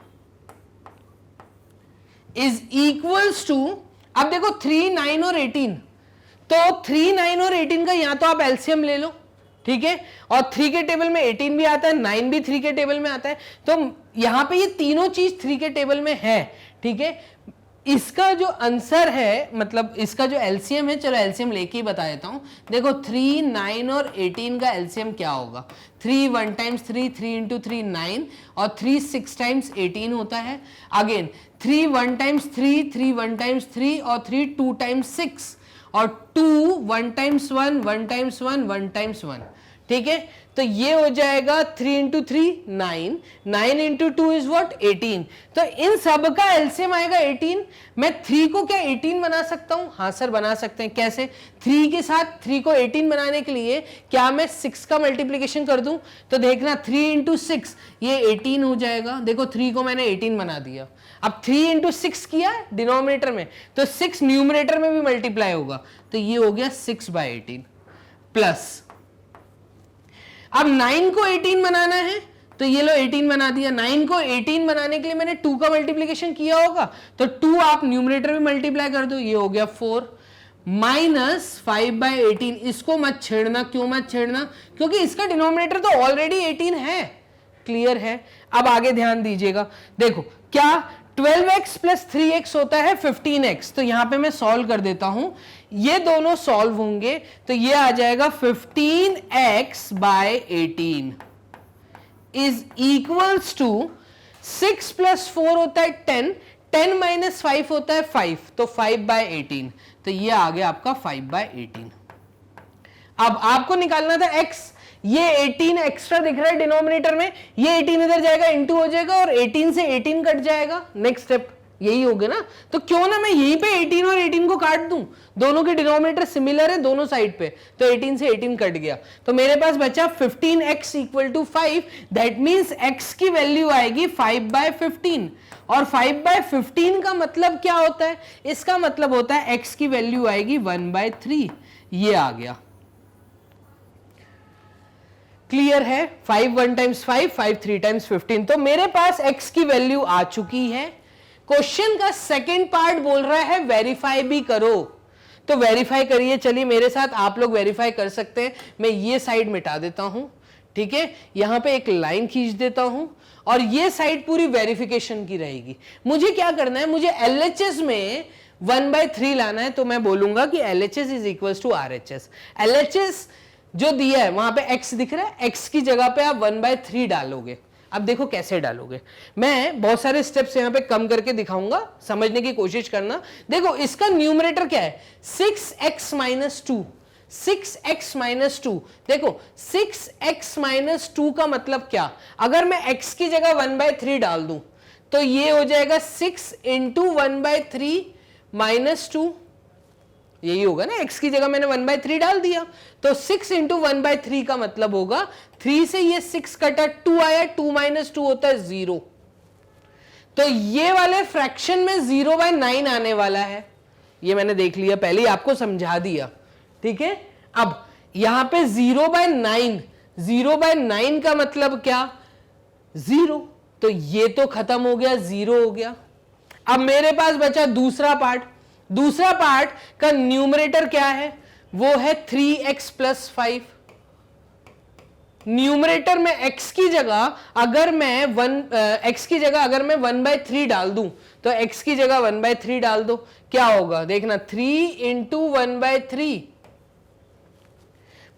[SPEAKER 1] is equals to, अब देखो 3, 9 और 18, तो 3, 9 और 18 का यहां तो आप एलसीएम ले लो, ठीक है। और 3 के टेबल में 18 भी आता है, 9 भी 3 के टेबल में आता है, तो यहां पे ये तीनों चीज 3 के टेबल में है, ठीक है। इसका जो आंसर है, मतलब इसका जो एलसीएम है, चलो एलसीएम लेके ही बता देता हूं। देखो 3, 9 और 18 का एलसीएम क्या होगा? 3 1 टाइम्स 3, 3 इंटू 3 9, और 3 6 टाइम्स 18 होता है। अगेन 3 1 टाइम्स 3, 3 1 टाइम्स 3, और 3 2 टाइम्स 6, और 2 1 टाइम्स 1, 1 टाइम्स 1, 1 टाइम्स 1, ठीक है। तो ये हो जाएगा 3 इंटू 3 9, 9 इंटू 2 इज व्हाट 18। तो इन सब का एलसीएम आएगा 18। मैं 3 को क्या 18 बना सकता हूं? हाँ सर बना सकते हैं। कैसे? 3 के साथ 3 को 18 बनाने के लिए क्या मैं 6 का मल्टीप्लीकेशन कर दूं? तो देखना 3 इंटू 6 ये 18 हो जाएगा। देखो 3 को मैंने 18 बना दिया। अब 3 इंटू 6 किया डिनोमिनेटर में, तो 6 न्यूमरेटर में भी मल्टीप्लाई होगा, तो ये हो गया 6 बाय 18 प्लस। अब 9 को 18 बनाना है तो ये लो 18 बना दिया। 9 को 18 बनाने के लिए मैंने 2 का मल्टीप्लीकेशन किया होगा, तो 2 आप न्यूमरेटर में मल्टीप्लाई कर दो, ये हो गया 4 माइनस 5 बाय 18। इसको मत छेड़ना। क्यों मत छेड़ना? क्योंकि इसका डिनोमिनेटर तो ऑलरेडी 18 है। क्लियर है? अब आगे ध्यान दीजिएगा, देखो क्या 12x प्लस 3x होता है 15x। तो यहां पे मैं सॉल्व कर देता हूं, ये दोनों सॉल्व होंगे तो ये आ जाएगा 15x by 18 is equals to 6 plus 4 होता है 10, 10 माइनस 5 होता है 5, तो 5 बाय 18। तो ये आ गया आपका 5 बाय 18। अब आपको निकालना था x, ये 18 एक्स्ट्रा दिख रहा है डिनोमिनेटर में, ये 18 इधर जाएगा, इंटू हो जाएगा, और 18 से 18 कट जाएगा। नेक्स्ट स्टेप यही होगा ना, तो क्यों ना मैं यहीं पे 18 और 18 को काट दूं, दोनों के डिनोमिनेटर सिमिलर है दोनों साइड पे, तो 18 से 18 कट गया, तो मेरे पास बचा 15x equal to 5। That means x की वैल्यू आएगी 5 बाय 15, और 5 बाय 15 का मतलब क्या होता है? इसका मतलब होता है x की वैल्यू आएगी 1 बाय 3। ये आ गया। क्लियर है? 5 1 टाइम्स 5, 5 3 टाइम्स 15। तो मेरे पास x की वैल्यू आ चुकी है। क्वेश्चन का सेकंड पार्ट बोल रहा है वेरीफाई भी करो, तो वेरीफाई करिए। चलिए मेरे साथ आप लोग वेरीफाई कर सकते हैं। मैं ये साइड मिटा देता हूं, ठीक है, यहां पे एक लाइन खींच देता हूं, और ये साइड पूरी वेरिफिकेशन की रहेगी। मुझे क्या करना है? मुझे LHS में 1/3 लाना है, तो मैं बोलूंगा कि LHS is equal to RHS। LHS जो दिया है वहां पे x दिख रहा है, x की जगह पे आप 1/3 डालोगे। अब देखो कैसे डालोगे, मैं बहुत सारे स्टेप्स यहां पे कम करके दिखाऊंगा, समझने की कोशिश करना। देखो इसका न्यूमरेटर क्या है? 6x minus 2, 6x minus 2। देखो 6x माइनस 2 का मतलब क्या? अगर मैं x की जगह 1/3 डाल दूं तो ये हो जाएगा 6 इंटू 1/3 माइनस 2, यही होगा ना। x की जगह मैंने 1/3 डाल दिया, तो 6 इंटू 1/3 का मतलब होगा 3 से ये 6 कटा, 2 आया, 2 माइनस 2 होता है 0। तो ये वाले फ्रैक्शन में 0/9 आने वाला है, ये मैंने देख लिया, पहले ही आपको समझा दिया, ठीक है। अब यहां पे 0/9, 0/9 का मतलब क्या? 0। तो ये तो खत्म हो गया, 0 हो गया। अब मेरे पास बचा दूसरा पार्ट। दूसरा पार्ट का न्यूमरेटर क्या है? वो है 3x प्लस 5। न्यूमरेटर में x की जगह अगर मैं 1/3 डाल दूं, तो x की जगह 1/3 डाल दो, क्या होगा देखना, 3 इंटू 1/3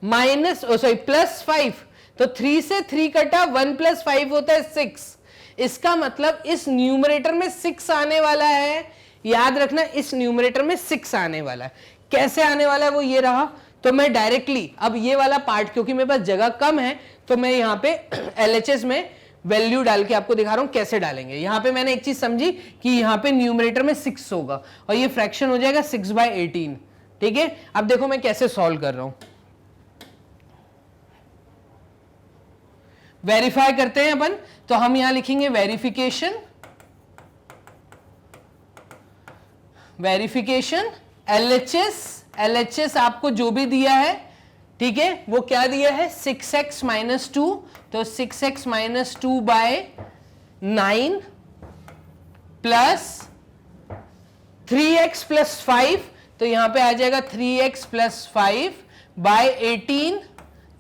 [SPEAKER 1] माइनस प्लस 5, तो 3 से 3 कटा, 1 + 5 होता है 6। इसका मतलब इस न्यूमरेटर में 6 आने वाला है, याद रखना इस न्यूमरेटर में 6 आने वाला है। कैसे आने वाला है वो ये रहा, तो मैं डायरेक्टली अब ये वाला पार्ट, क्योंकि मेरे पास जगह कम है, तो मैं यहां पे LHS में वैल्यू डाल के आपको दिखा रहा हूं कैसे डालेंगे। यहां पे मैंने एक चीज समझी कि यहां पे न्यूमरेटर में 6 होगा और ये फ्रैक्शन हो जाएगा 6/18। ठीक है, अब देखो मैं कैसे सॉल्व कर रहा हूं, वेरीफाई करते हैं अपन। तो हम यहां लिखेंगे वेरिफिकेशन LHS आपको जो भी दिया है, ठीक है, वो क्या दिया है 6x - 2, तो 6x - 2/9 प्लस 3x + 5, तो यहां पे आ जाएगा 3x + 5/18।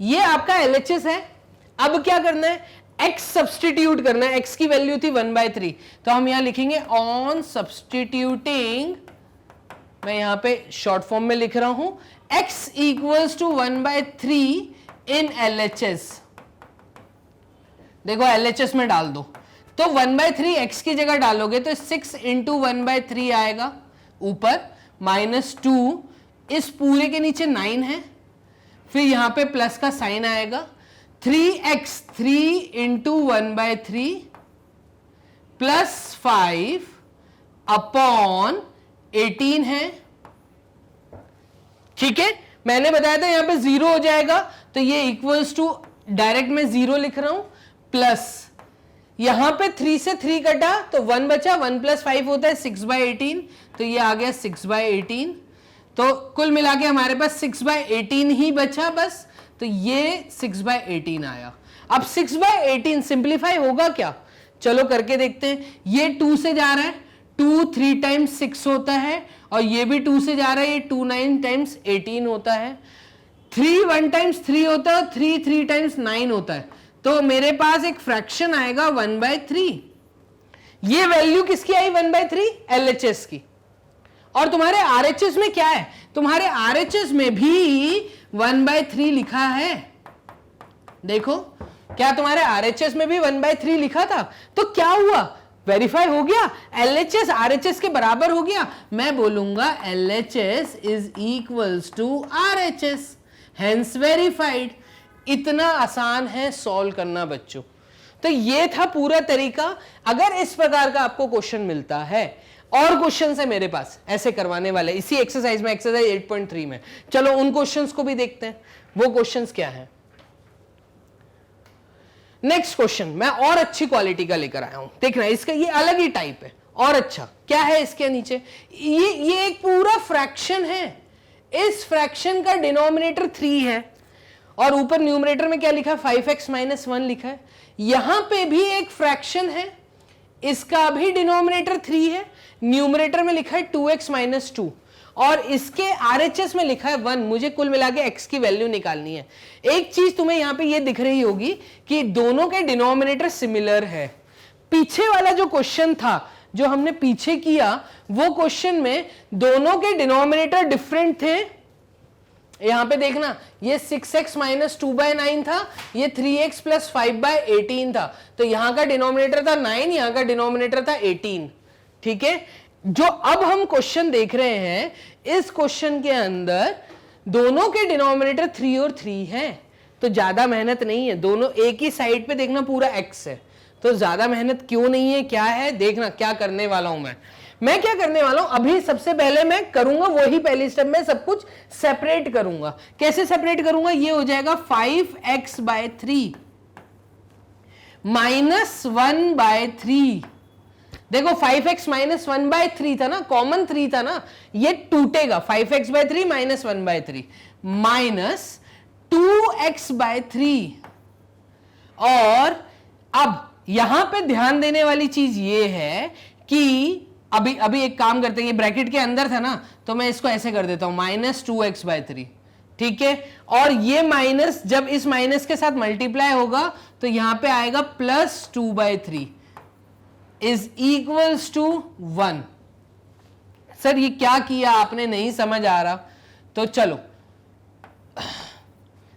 [SPEAKER 1] ये आपका LHS है। अब क्या करना है, x सब्सटीट्यूट करना है। x की वैल्यू थी 1/3, तो हम यहां लिखेंगे ऑन सब्सटीट्यूटिंग, मैं यहां पे शॉर्ट फॉर्म में लिख रहा हूं, x = 1/3 इन LHS। देखो LHS में डाल दो, तो 1/3 x की जगह डालोगे तो 6 इंटू 1/3 आएगा ऊपर, -2, इस पूरे के नीचे 9 है, फिर यहां पे प्लस का साइन आएगा, 3x 3 इंटू 1/3 प्लस 5 अपॉन 18 है। ठीक है, मैंने बताया था यहां पे 0 हो जाएगा, तो ये इक्वल्स टू, डायरेक्ट में 0 लिख रहा हूं, प्लस यहां पे 3 से 3 कटा तो 1 बचा, 1 + 5 होता है 6/18, तो ये आ गया 6/18। तो कुल मिला के हमारे पास 6/18 ही बचा बस, तो ये 6/18 आया। अब 6/18 सिंप्लीफाई होगा क्या, चलो करके देखते हैं। ये 2 से जा रहा है, 2 3 टाइम्स 6 होता है, और ये भी 2 से जा रहा है, ये 2 9 टाइम्स 18 होता है, 3 1 टाइम्स 3 होता है, 3 3 टाइम्स 9 होता है, तो मेरे पास एक फ्रैक्शन आएगा 1/3। ये वैल्यू किसकी आई 1/3, LHS की। और तुम्हारे RHS में क्या है, तुम्हारे RHS में भी 1/3 लिखा है। देखो क्या तुम्हारे RHS में भी 1/3 लिखा था, तो क्या हुआ, वेरीफाई हो गया, LHS RHS के बराबर हो गया। मैं बोलूंगा LHS = RHS, हेंस वेरीफाइड। इतना आसान है सॉल्व करना बच्चों। तो ये था पूरा तरीका। अगर इस प्रकार का आपको क्वेश्चन मिलता है, और क्वेश्चन है मेरे पास ऐसे करवाने वाले इसी एक्सरसाइज में, एक्सरसाइज 8.3 में, चलो उन क्वेश्चंस को भी देखते हैं। वो क्वेश्चंस क्या है, नेक्स्ट क्वेश्चन मैं और अच्छी क्वालिटी का लेकर आया हूं, देखना इसका ये अलग ही टाइप है और अच्छा। क्या है इसके नीचे, ये एक पूरा फ्रैक्शन है, इस फ्रैक्शन का डिनोमिनेटर 3 है और ऊपर न्यूमरेटर में क्या लिखा है 5x - 1 लिखा है। यहां पे भी एक फ्रैक्शन है, इसका भी डिनोमिनेटर 3 है, न्यूमरेटर में लिखा है 2x - 2 और इसके RHS में लिखा है 1। मुझे कुल मिला के x की वैल्यू निकालनी है। एक चीज तुम्हें यहां पे ये दिख रही होगी कि दोनों के डिनोमिनेटर सिमिलर है। पीछे वाला जो क्वेश्चन था जो हमने पीछे किया, वो क्वेश्चन में दोनों के डिनोमिनेटर डिफरेंट थे। यहां पे देखना, ये 6x - 2/9 था, ये 3x + 5/18 था, तो यहां का डिनोमिनेटर था 9, यहां का डिनोमिनेटर था 18। ठीक है, जो अब हम क्वेश्चन देख रहे हैं, इस क्वेश्चन के अंदर दोनों के डिनोमिनेटर 3 और 3 हैं, तो ज्यादा मेहनत नहीं है, दोनों एक ही साइड पे देखना पूरा x है, तो ज्यादा मेहनत क्यों नहीं है, क्या है देखना। क्या करने वाला हूं मैं क्या करने वाला हूं, अभी सबसे पहले मैं करूंगा वही पहली स्टेप में, सब कुछ सेपरेट करूंगा। कैसे सेपरेट करूंगा, ये हो जाएगा 5x/3 - 1/3। देखो 5x - 1/3 था ना, कॉमन 3 था ना, ये टूटेगा 5x/3 - 1/3 माइनस 2x/3। और अब यहां पे ध्यान देने वाली चीज ये है कि अभी एक काम करते हैं, ये ब्रैकेट के अंदर था ना, तो मैं इसको ऐसे कर देता हूं -2x/3, ठीक है, और ये माइनस जब इस माइनस के साथ मल्टीप्लाई होगा तो यहां पे आएगा +2/3 इज इक्वल्स टू 1। सर ये क्या किया आपने, नहीं समझ आ रहा, तो चलो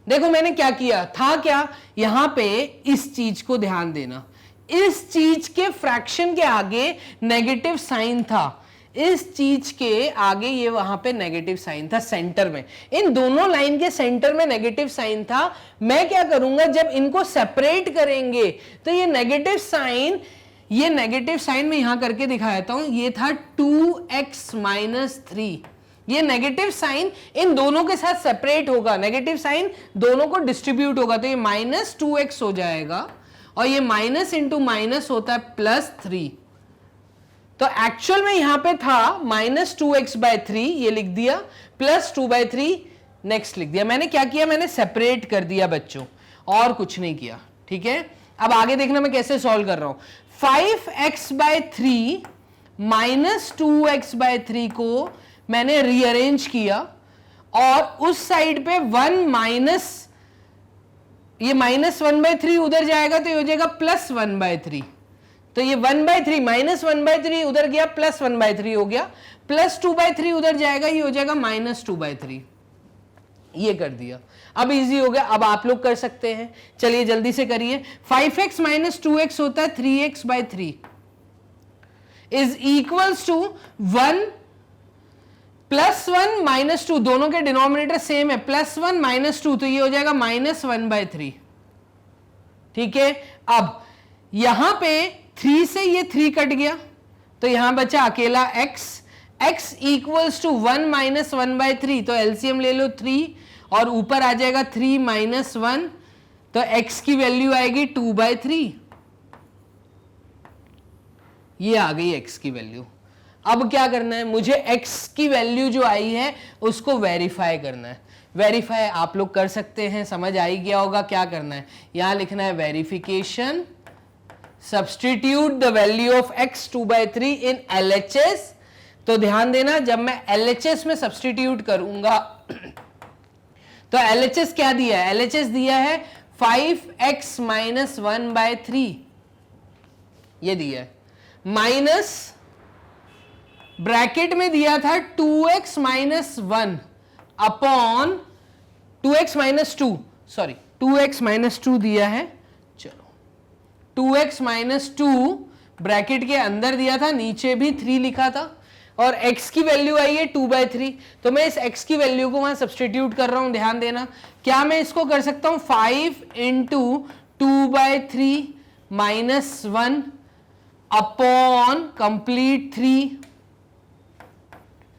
[SPEAKER 1] देखो मैंने क्या किया था, क्या यहां पे इस चीज को ध्यान देना, इस चीज के फ्रैक्शन के आगे नेगेटिव साइन था, इस चीज के आगे ये वहां पे नेगेटिव साइन था सेंटर में, इन दोनों लाइन के सेंटर में नेगेटिव साइन था। मैं क्या करूंगा, जब इनको सेपरेट करेंगे तो ये नेगेटिव साइन मैं यहां करके दिखा देता हूं, ये था 2x - 3, ये नेगेटिव साइन इन दोनों के साथ सेपरेट होगा, नेगेटिव साइन दोनों को डिस्ट्रीब्यूट होगा, तो ये -2x हो जाएगा, और ये माइनस इंटू माइनस होता है +3। तो एक्चुअल में यहां पे था -2x/3, ये लिख दिया, +2/3 नेक्स्ट लिख दिया। मैंने क्या किया, मैंने सेपरेट कर दिया बच्चों, और कुछ नहीं किया। ठीक है, अब आगे देखना मैं कैसे सॉल्व कर रहा हूं। 5x/3 -2x/3 को मैंने रीअरेंज किया, और उस साइड पे 1 माइनस, ये -1/3 उधर जाएगा तो ये हो जाएगा +1/3, तो ये 1/3 -1/3 उधर गया, +1/3 हो गया, +2/3 उधर जाएगा, ये हो जाएगा -2/3। ये कर दिया, अब इजी हो गया, अब आप लोग कर सकते हैं, चलिए जल्दी से करिए। 5x - 2x होता है 3x/3 इज इक्वल्स टू 1 +1 - 2, दोनों के डिनोमिनेटर सेम है, +1 - 2, तो ये हो जाएगा -1/3। ठीक है, अब यहां पे 3 से ये 3 कट गया, तो यहां बचा अकेला x इक्वल्स टू 1 - 1/3, तो एलसीएम ले लो 3, और ऊपर आ जाएगा 3 - 1, तो x की वैल्यू आएगी 2/3, ये आ गई x की वैल्यू। अब क्या करना है, मुझे x की वैल्यू जो आई है उसको वेरीफाई करना है। वेरीफाई आप लोग कर सकते हैं, समझ आ ही गया होगा क्या करना है, यहां लिखना है verification, substitute the value of x 2/3 in LHS। तो ध्यान देना, जब मैं LHS में सब्सटीट्यूट करूंगा तो LHS क्या दिया है, LHS दिया है 5x - 1/3, ये दिया है, माइनस ब्रैकेट में दिया था 2x - 1 upon 2x - 2, sorry 2x - 2 दिया है, चलो 2x - 2 ब्रैकेट के अंदर दिया था, नीचे भी 3 लिखा था, और x की वैल्यू आई है 2/3, तो मैं इस x की वैल्यू को वहां सब्सटीट्यूट कर रहा हूं। ध्यान देना, क्या मैं इसको कर सकता हूं 5 × 2/3 - 1 अपॉन कंप्लीट 3।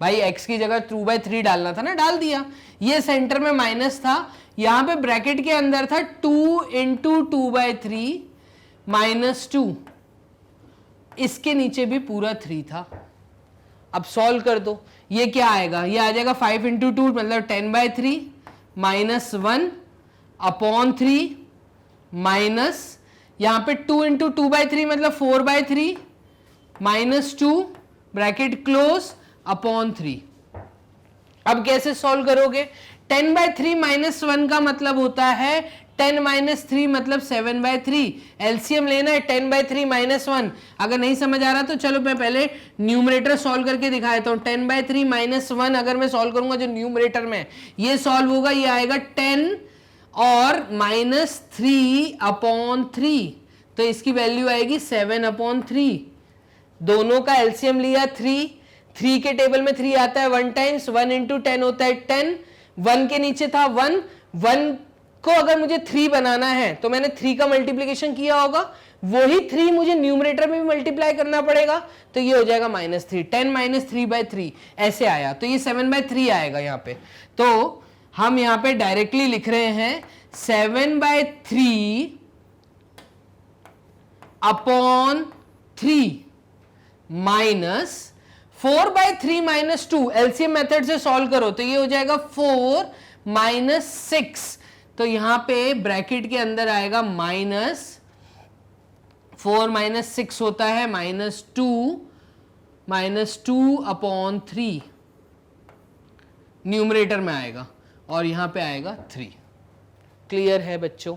[SPEAKER 1] भाई x की जगह 2/3 डालना था ना, डाल दिया, ये सेंटर में माइनस था, यहां पे ब्रैकेट के अंदर था 2 × 2/3 - 2, इसके नीचे भी पूरा 3 था। अब सॉल्व कर दो, ये क्या आएगा, ये आ जाएगा 5 × 2 मतलब 10/3 - 1 अपॉन 3 माइनस, यहां पे 2 × 2/3 मतलब 4/3 -2 ब्रैकेट क्लोज अपॉन 3। अब कैसे सॉल्व करोगे, 10/3 - 1 का मतलब होता है 10 - 3 मतलब 7/3, एलसीएम लेना है 10/3 - 1। अगर नहीं समझ आ रहा तो चलो मैं पहले न्यूमरेटर सॉल्व करके दिखा देता हूं। 10/3 - 1 अगर मैं सॉल्व करूंगा जो न्यूमरेटर में ये सॉल्व होगा, ये आएगा 10 और -3 अपॉन 3, तो इसकी वैल्यू आएगी 7/3। दोनों का एलसीएम लिया 3 के टेबल में 3 आता है 1 टाइम्स, 1 × 10 होता है 10, 1 के नीचे था 1 को अगर मुझे 3 बनाना है तो मैंने 3 का मल्टीप्लीकेशन किया होगा, वही 3 मुझे न्यूमरेटर में भी मल्टीप्लाई करना पड़ेगा, तो ये हो जाएगा -3, 10 - 3/3 ऐसे आया, तो ये 7/3 आएगा यहाँ पे। तो हम यहाँ पे डायरेक्टली लिख रहे हैं 7/3 अपॉन 3 माइनस 4/3 - 2, एलसीएम मेथड से सॉल्व करो तो ये हो जाएगा 4 - 6, तो यहां पे ब्रैकेट के अंदर आएगा -4 - 6 होता है -2 अपॉन 3 न्यूमरेटर में आएगा, और यहां पे आएगा 3। क्लियर है बच्चों?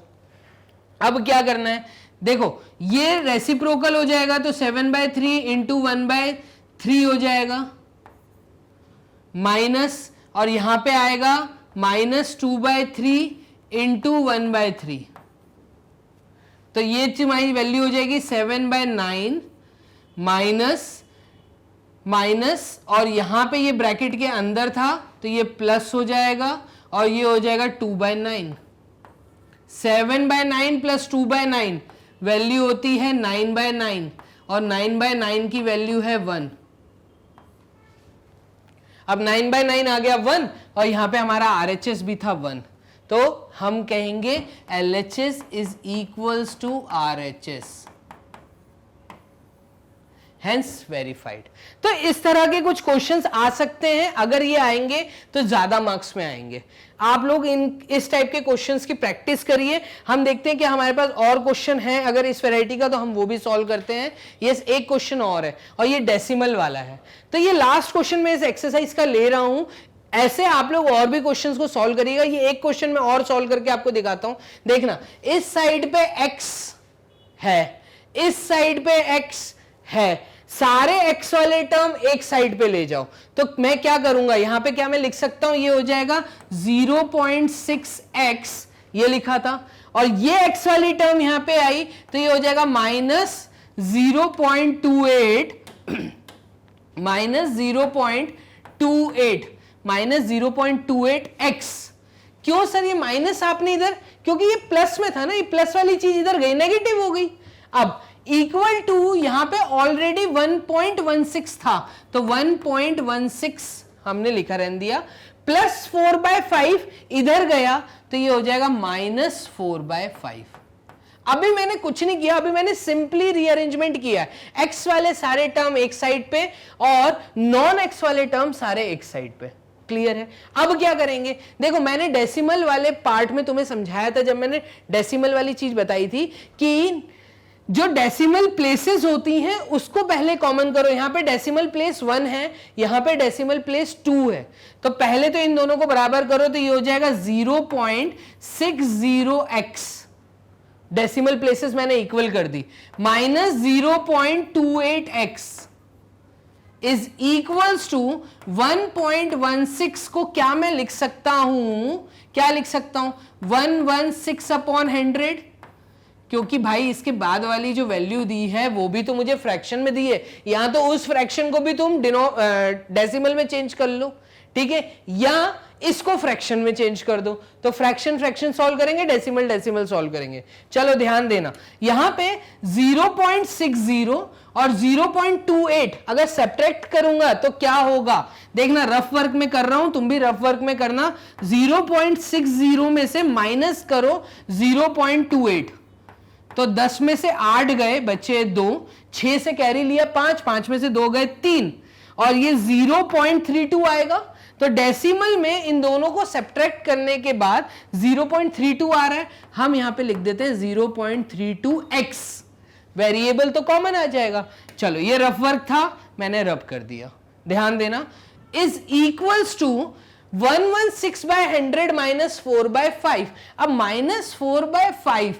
[SPEAKER 1] अब क्या करना है, देखो ये रेसिप्रोकल हो जाएगा तो 7/3 इंटू 1/3 हो जाएगा, माइनस, और यहां पे आएगा -2/3 इंटू 1/3, तो ये तुम्हारी वैल्यू हो जाएगी 7/9 माइनस, और यहां पे ये ब्रैकेट के अंदर था तो ये प्लस हो जाएगा और ये हो जाएगा 2/9। 7/9 प्लस 2/9 वैल्यू होती है 9/9, और 9/9 की वैल्यू है 1। अब 9/9 आ गया 1, और यहां पे हमारा RHS भी था 1, तो हम कहेंगे LHS is equals to RHS, hence verified. तो इस तरह के कुछ क्वेश्चंस आ सकते हैं, अगर ये आएंगे तो ज्यादा मार्क्स में आएंगे। आप लोग इस टाइप के क्वेश्चंस की प्रैक्टिस करिए। हम देखते हैं कि हमारे पास और क्वेश्चन है अगर इस वैरायटी का, तो हम वो भी सॉल्व करते हैं। ये एक क्वेश्चन और है, और ये डेसिमल वाला है। तो ये लास्ट क्वेश्चन मैं इस एक्सरसाइज का ले रहा हूं। ऐसे आप लोग और भी क्वेश्चंस को सॉल्व करिएगा। ये एक क्वेश्चन में और सॉल्व करके आपको दिखाता हूं। देखना, इस साइड पे x है, इस साइड पे x है, सारे x वाले टर्म एक साइड पे ले जाओ। तो मैं क्या करूंगा, यहां पे क्या मैं लिख सकता हूं, ये हो जाएगा 0.6x, ये लिखा था, और ये x वाली टर्म यहां पे आई तो ये हो जाएगा -0.28 -0.28x। क्यों सर ये माइनस आपने इधर, क्योंकि ये प्लस में था ना, ये प्लस वाली चीज इधर गई, नेगेटिव हो गई। अब इक्वल टू यहां पे ऑलरेडी 1.16 था, तो 1.16 हमने लिखा रहने दिया, प्लस 4/5 इधर गया तो ये हो जाएगा -4/5। अभी मैंने कुछ नहीं किया, अभी मैंने सिंपली रीअरेंजमेंट किया। एक्स वाले सारे टर्म एक साइड पे और नॉन एक्स वाले टर्म सारे एक साइड पे। क्लियर है? अब क्या करेंगे, देखो मैंने डेसिमल वाले पार्ट में तुम्हें समझाया था, जब मैंने डेसिमल वाली चीज बताई थी कि जो डेसिमल प्लेसेस होती हैं उसको पहले कॉमन करो। यहां पे डेसिमल प्लेस 1 है, यहां पे डेसिमल प्लेस 2 है, तो पहले तो इन दोनों को बराबर करो, तो ये हो जाएगा 0.60x। डेसिमल प्लेसेस मैंने इक्वल कर दी, -0.28x इज इक्वल्स टू 1.16 को क्या मैं लिख सकता हूं, क्या लिख सकता हूं, 116/100, क्योंकि भाई इसके बाद वाली जो वैल्यू दी है वो भी तो मुझे फ्रैक्शन में दी है, यहां तो उस फ्रैक्शन को भी तुम डेसिमल में चेंज कर लो, ठीक है, या इसको फ्रैक्शन में चेंज कर दो। तो फ्रैक्शन फ्रैक्शन सॉल्व करेंगे, डेसिमल डेसिमल सॉल्व करेंगे। चलो ध्यान देना, यहां पे 0.60 और 0.28 अगर सब्ट्रैक्ट करूंगा तो क्या होगा, देखना रफ वर्क में कर रहा हूं, तुम भी रफ वर्क में करना। 0.60 में से माइनस करो 0.28, तो 10 में से 8 गए, बचे 2, 6 से कैरी लिया 5, 5 में से 2 गए 3, और ये 0.32 आएगा। तो डेसिमल में इन दोनों को सब्ट्रैक्ट करने के बाद 0.32 आ रहा है, हम यहां पे लिख देते हैं 0.32x, वेरिएबल तो कॉमन आ जाएगा। चलो ये रफ वर्क था, मैंने रफ कर दिया, ध्यान देना, इज इक्वल्स टू 116/100 -4/5। अब -4/5,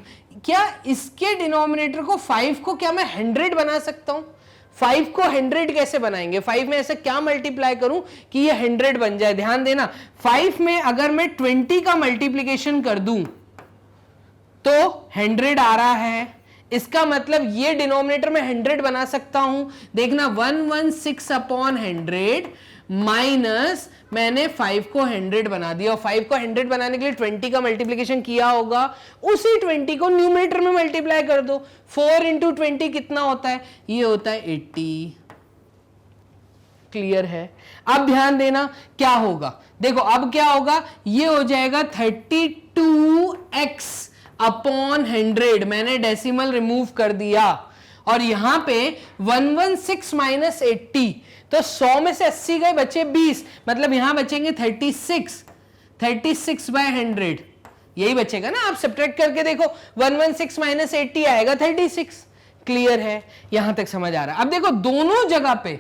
[SPEAKER 1] क्या इसके डिनोमिनेटर को 5 को क्या मैं 100 बना सकता हूं? 5 को 100 कैसे बनाएंगे, 5 में ऐसे क्या मल्टीप्लाई करूं कि ये 100 बन जाए। ध्यान देना, 5 में अगर मैं 20 का मल्टीप्लीकेशन कर दूं तो 100 आ रहा है, इसका मतलब ये डिनोमिनेटर में 100 बना सकता हूं। देखना 116/100 माइनस मैंने 5 को 100 बना दिया, और 5 को 100 बनाने के लिए 20 का मल्टीप्लिकेशन किया होगा, उसी 20 को न्यूमरेटर में मल्टीप्लाई कर दो। 4 × 20 कितना होता है, ये होता है 80। क्लियर है? अब ध्यान देना क्या होगा, देखो अब क्या होगा, ये हो जाएगा 32x/100, मैंने डेसिमल रिमूव कर दिया, और यहां पे 116 - 80, तो 100 में से 80 गए, बचे 20, मतलब यहां बचेंगे 36/100, यही बचेगा ना। आप सब्ट्रैक्ट करके देखो, 116 - 80 आएगा 36। क्लियर है? यहां तक समझ आ रहा है? अब देखो दोनों जगह पे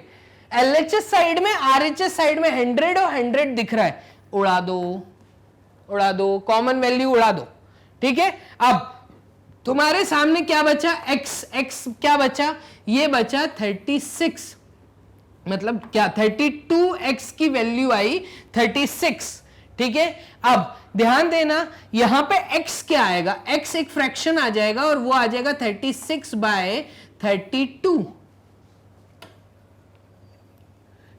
[SPEAKER 1] LHS साइड में RHS साइड में 100 और 100 दिख रहा है, उड़ा दो, उड़ा दो, कॉमन वैल्यू उड़ा दो, ठीक है। अब तुम्हारे सामने क्या बचा, x क्या बचा, ये बचा 36, मतलब क्या 32x की वैल्यू आई 36, ठीक है। अब ध्यान देना यहां पे x क्या आएगा, x एक फ्रैक्शन आ जाएगा और वो आ जाएगा 36/32,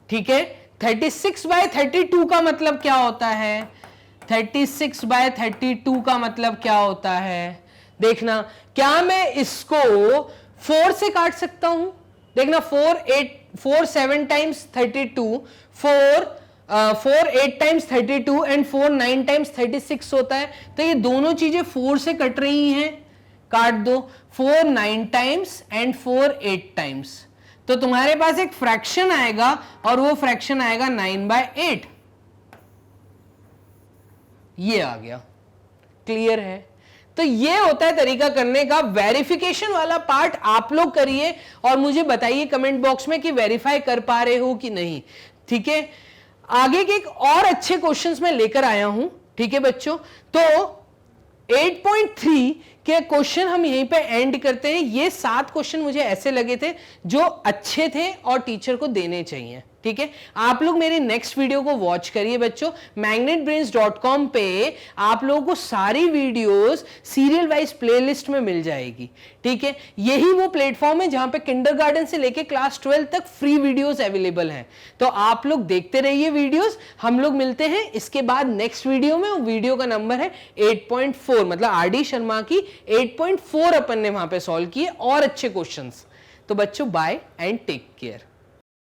[SPEAKER 1] ठीक है। 36/32 का मतलब क्या होता है, 36/32 का मतलब क्या होता है, देखना, क्या मैं इसको 4 से काट सकता हूं, देखना 4 7 टाइम्स 32, 4 8 टाइम्स 32 एंड 4 9 टाइम्स 36 होता है, तो ये दोनों चीजें 4 से कट रही हैं, काट दो, 4 9 टाइम्स एंड 4 8 टाइम्स, तो तुम्हारे पास एक फ्रैक्शन आएगा और वो फ्रैक्शन आएगा 9/8, ये आ गया, क्लियर है। तो ये होता है तरीका करने का। वेरिफिकेशन वाला पार्ट आप लोग करिए और मुझे बताइए कमेंट बॉक्स में कि वेरीफाई कर पा रहे हो कि नहीं, ठीक है। आगे के एक और अच्छे क्वेश्चंस में लेकर आया हूं, ठीक है बच्चों। तो 8.3 के क्वेश्चन हम यहीं पे एंड करते हैं। ये 7 क्वेश्चन मुझे ऐसे लगे थे जो अच्छे थे और टीचर को देने चाहिए, ठीक है। आप लोग मेरी नेक्स्ट वीडियो को वॉच करिए बच्चों। magnetbrains.com पे आप लोगों को सारी वीडियोस सीरियल वाइज प्लेलिस्ट में मिल जाएगी, ठीक है। यही वो प्लेटफॉर्म है जहां पे किंडरगार्टन से लेके क्लास 12 तक फ्री वीडियोस अवेलेबल हैं, तो आप लोग देखते रहिए वीडियोस। हम लोग मिलते हैं इसके बाद नेक्स्ट वीडियो में। वीडियो का नंबर है 8.4, मतलब आरडी शर्मा की 8.4 अपन ने वहां पे सॉल्व किए और अच्छे क्वेश्चंस। तो बच्चों बाय एंड टेक केयर।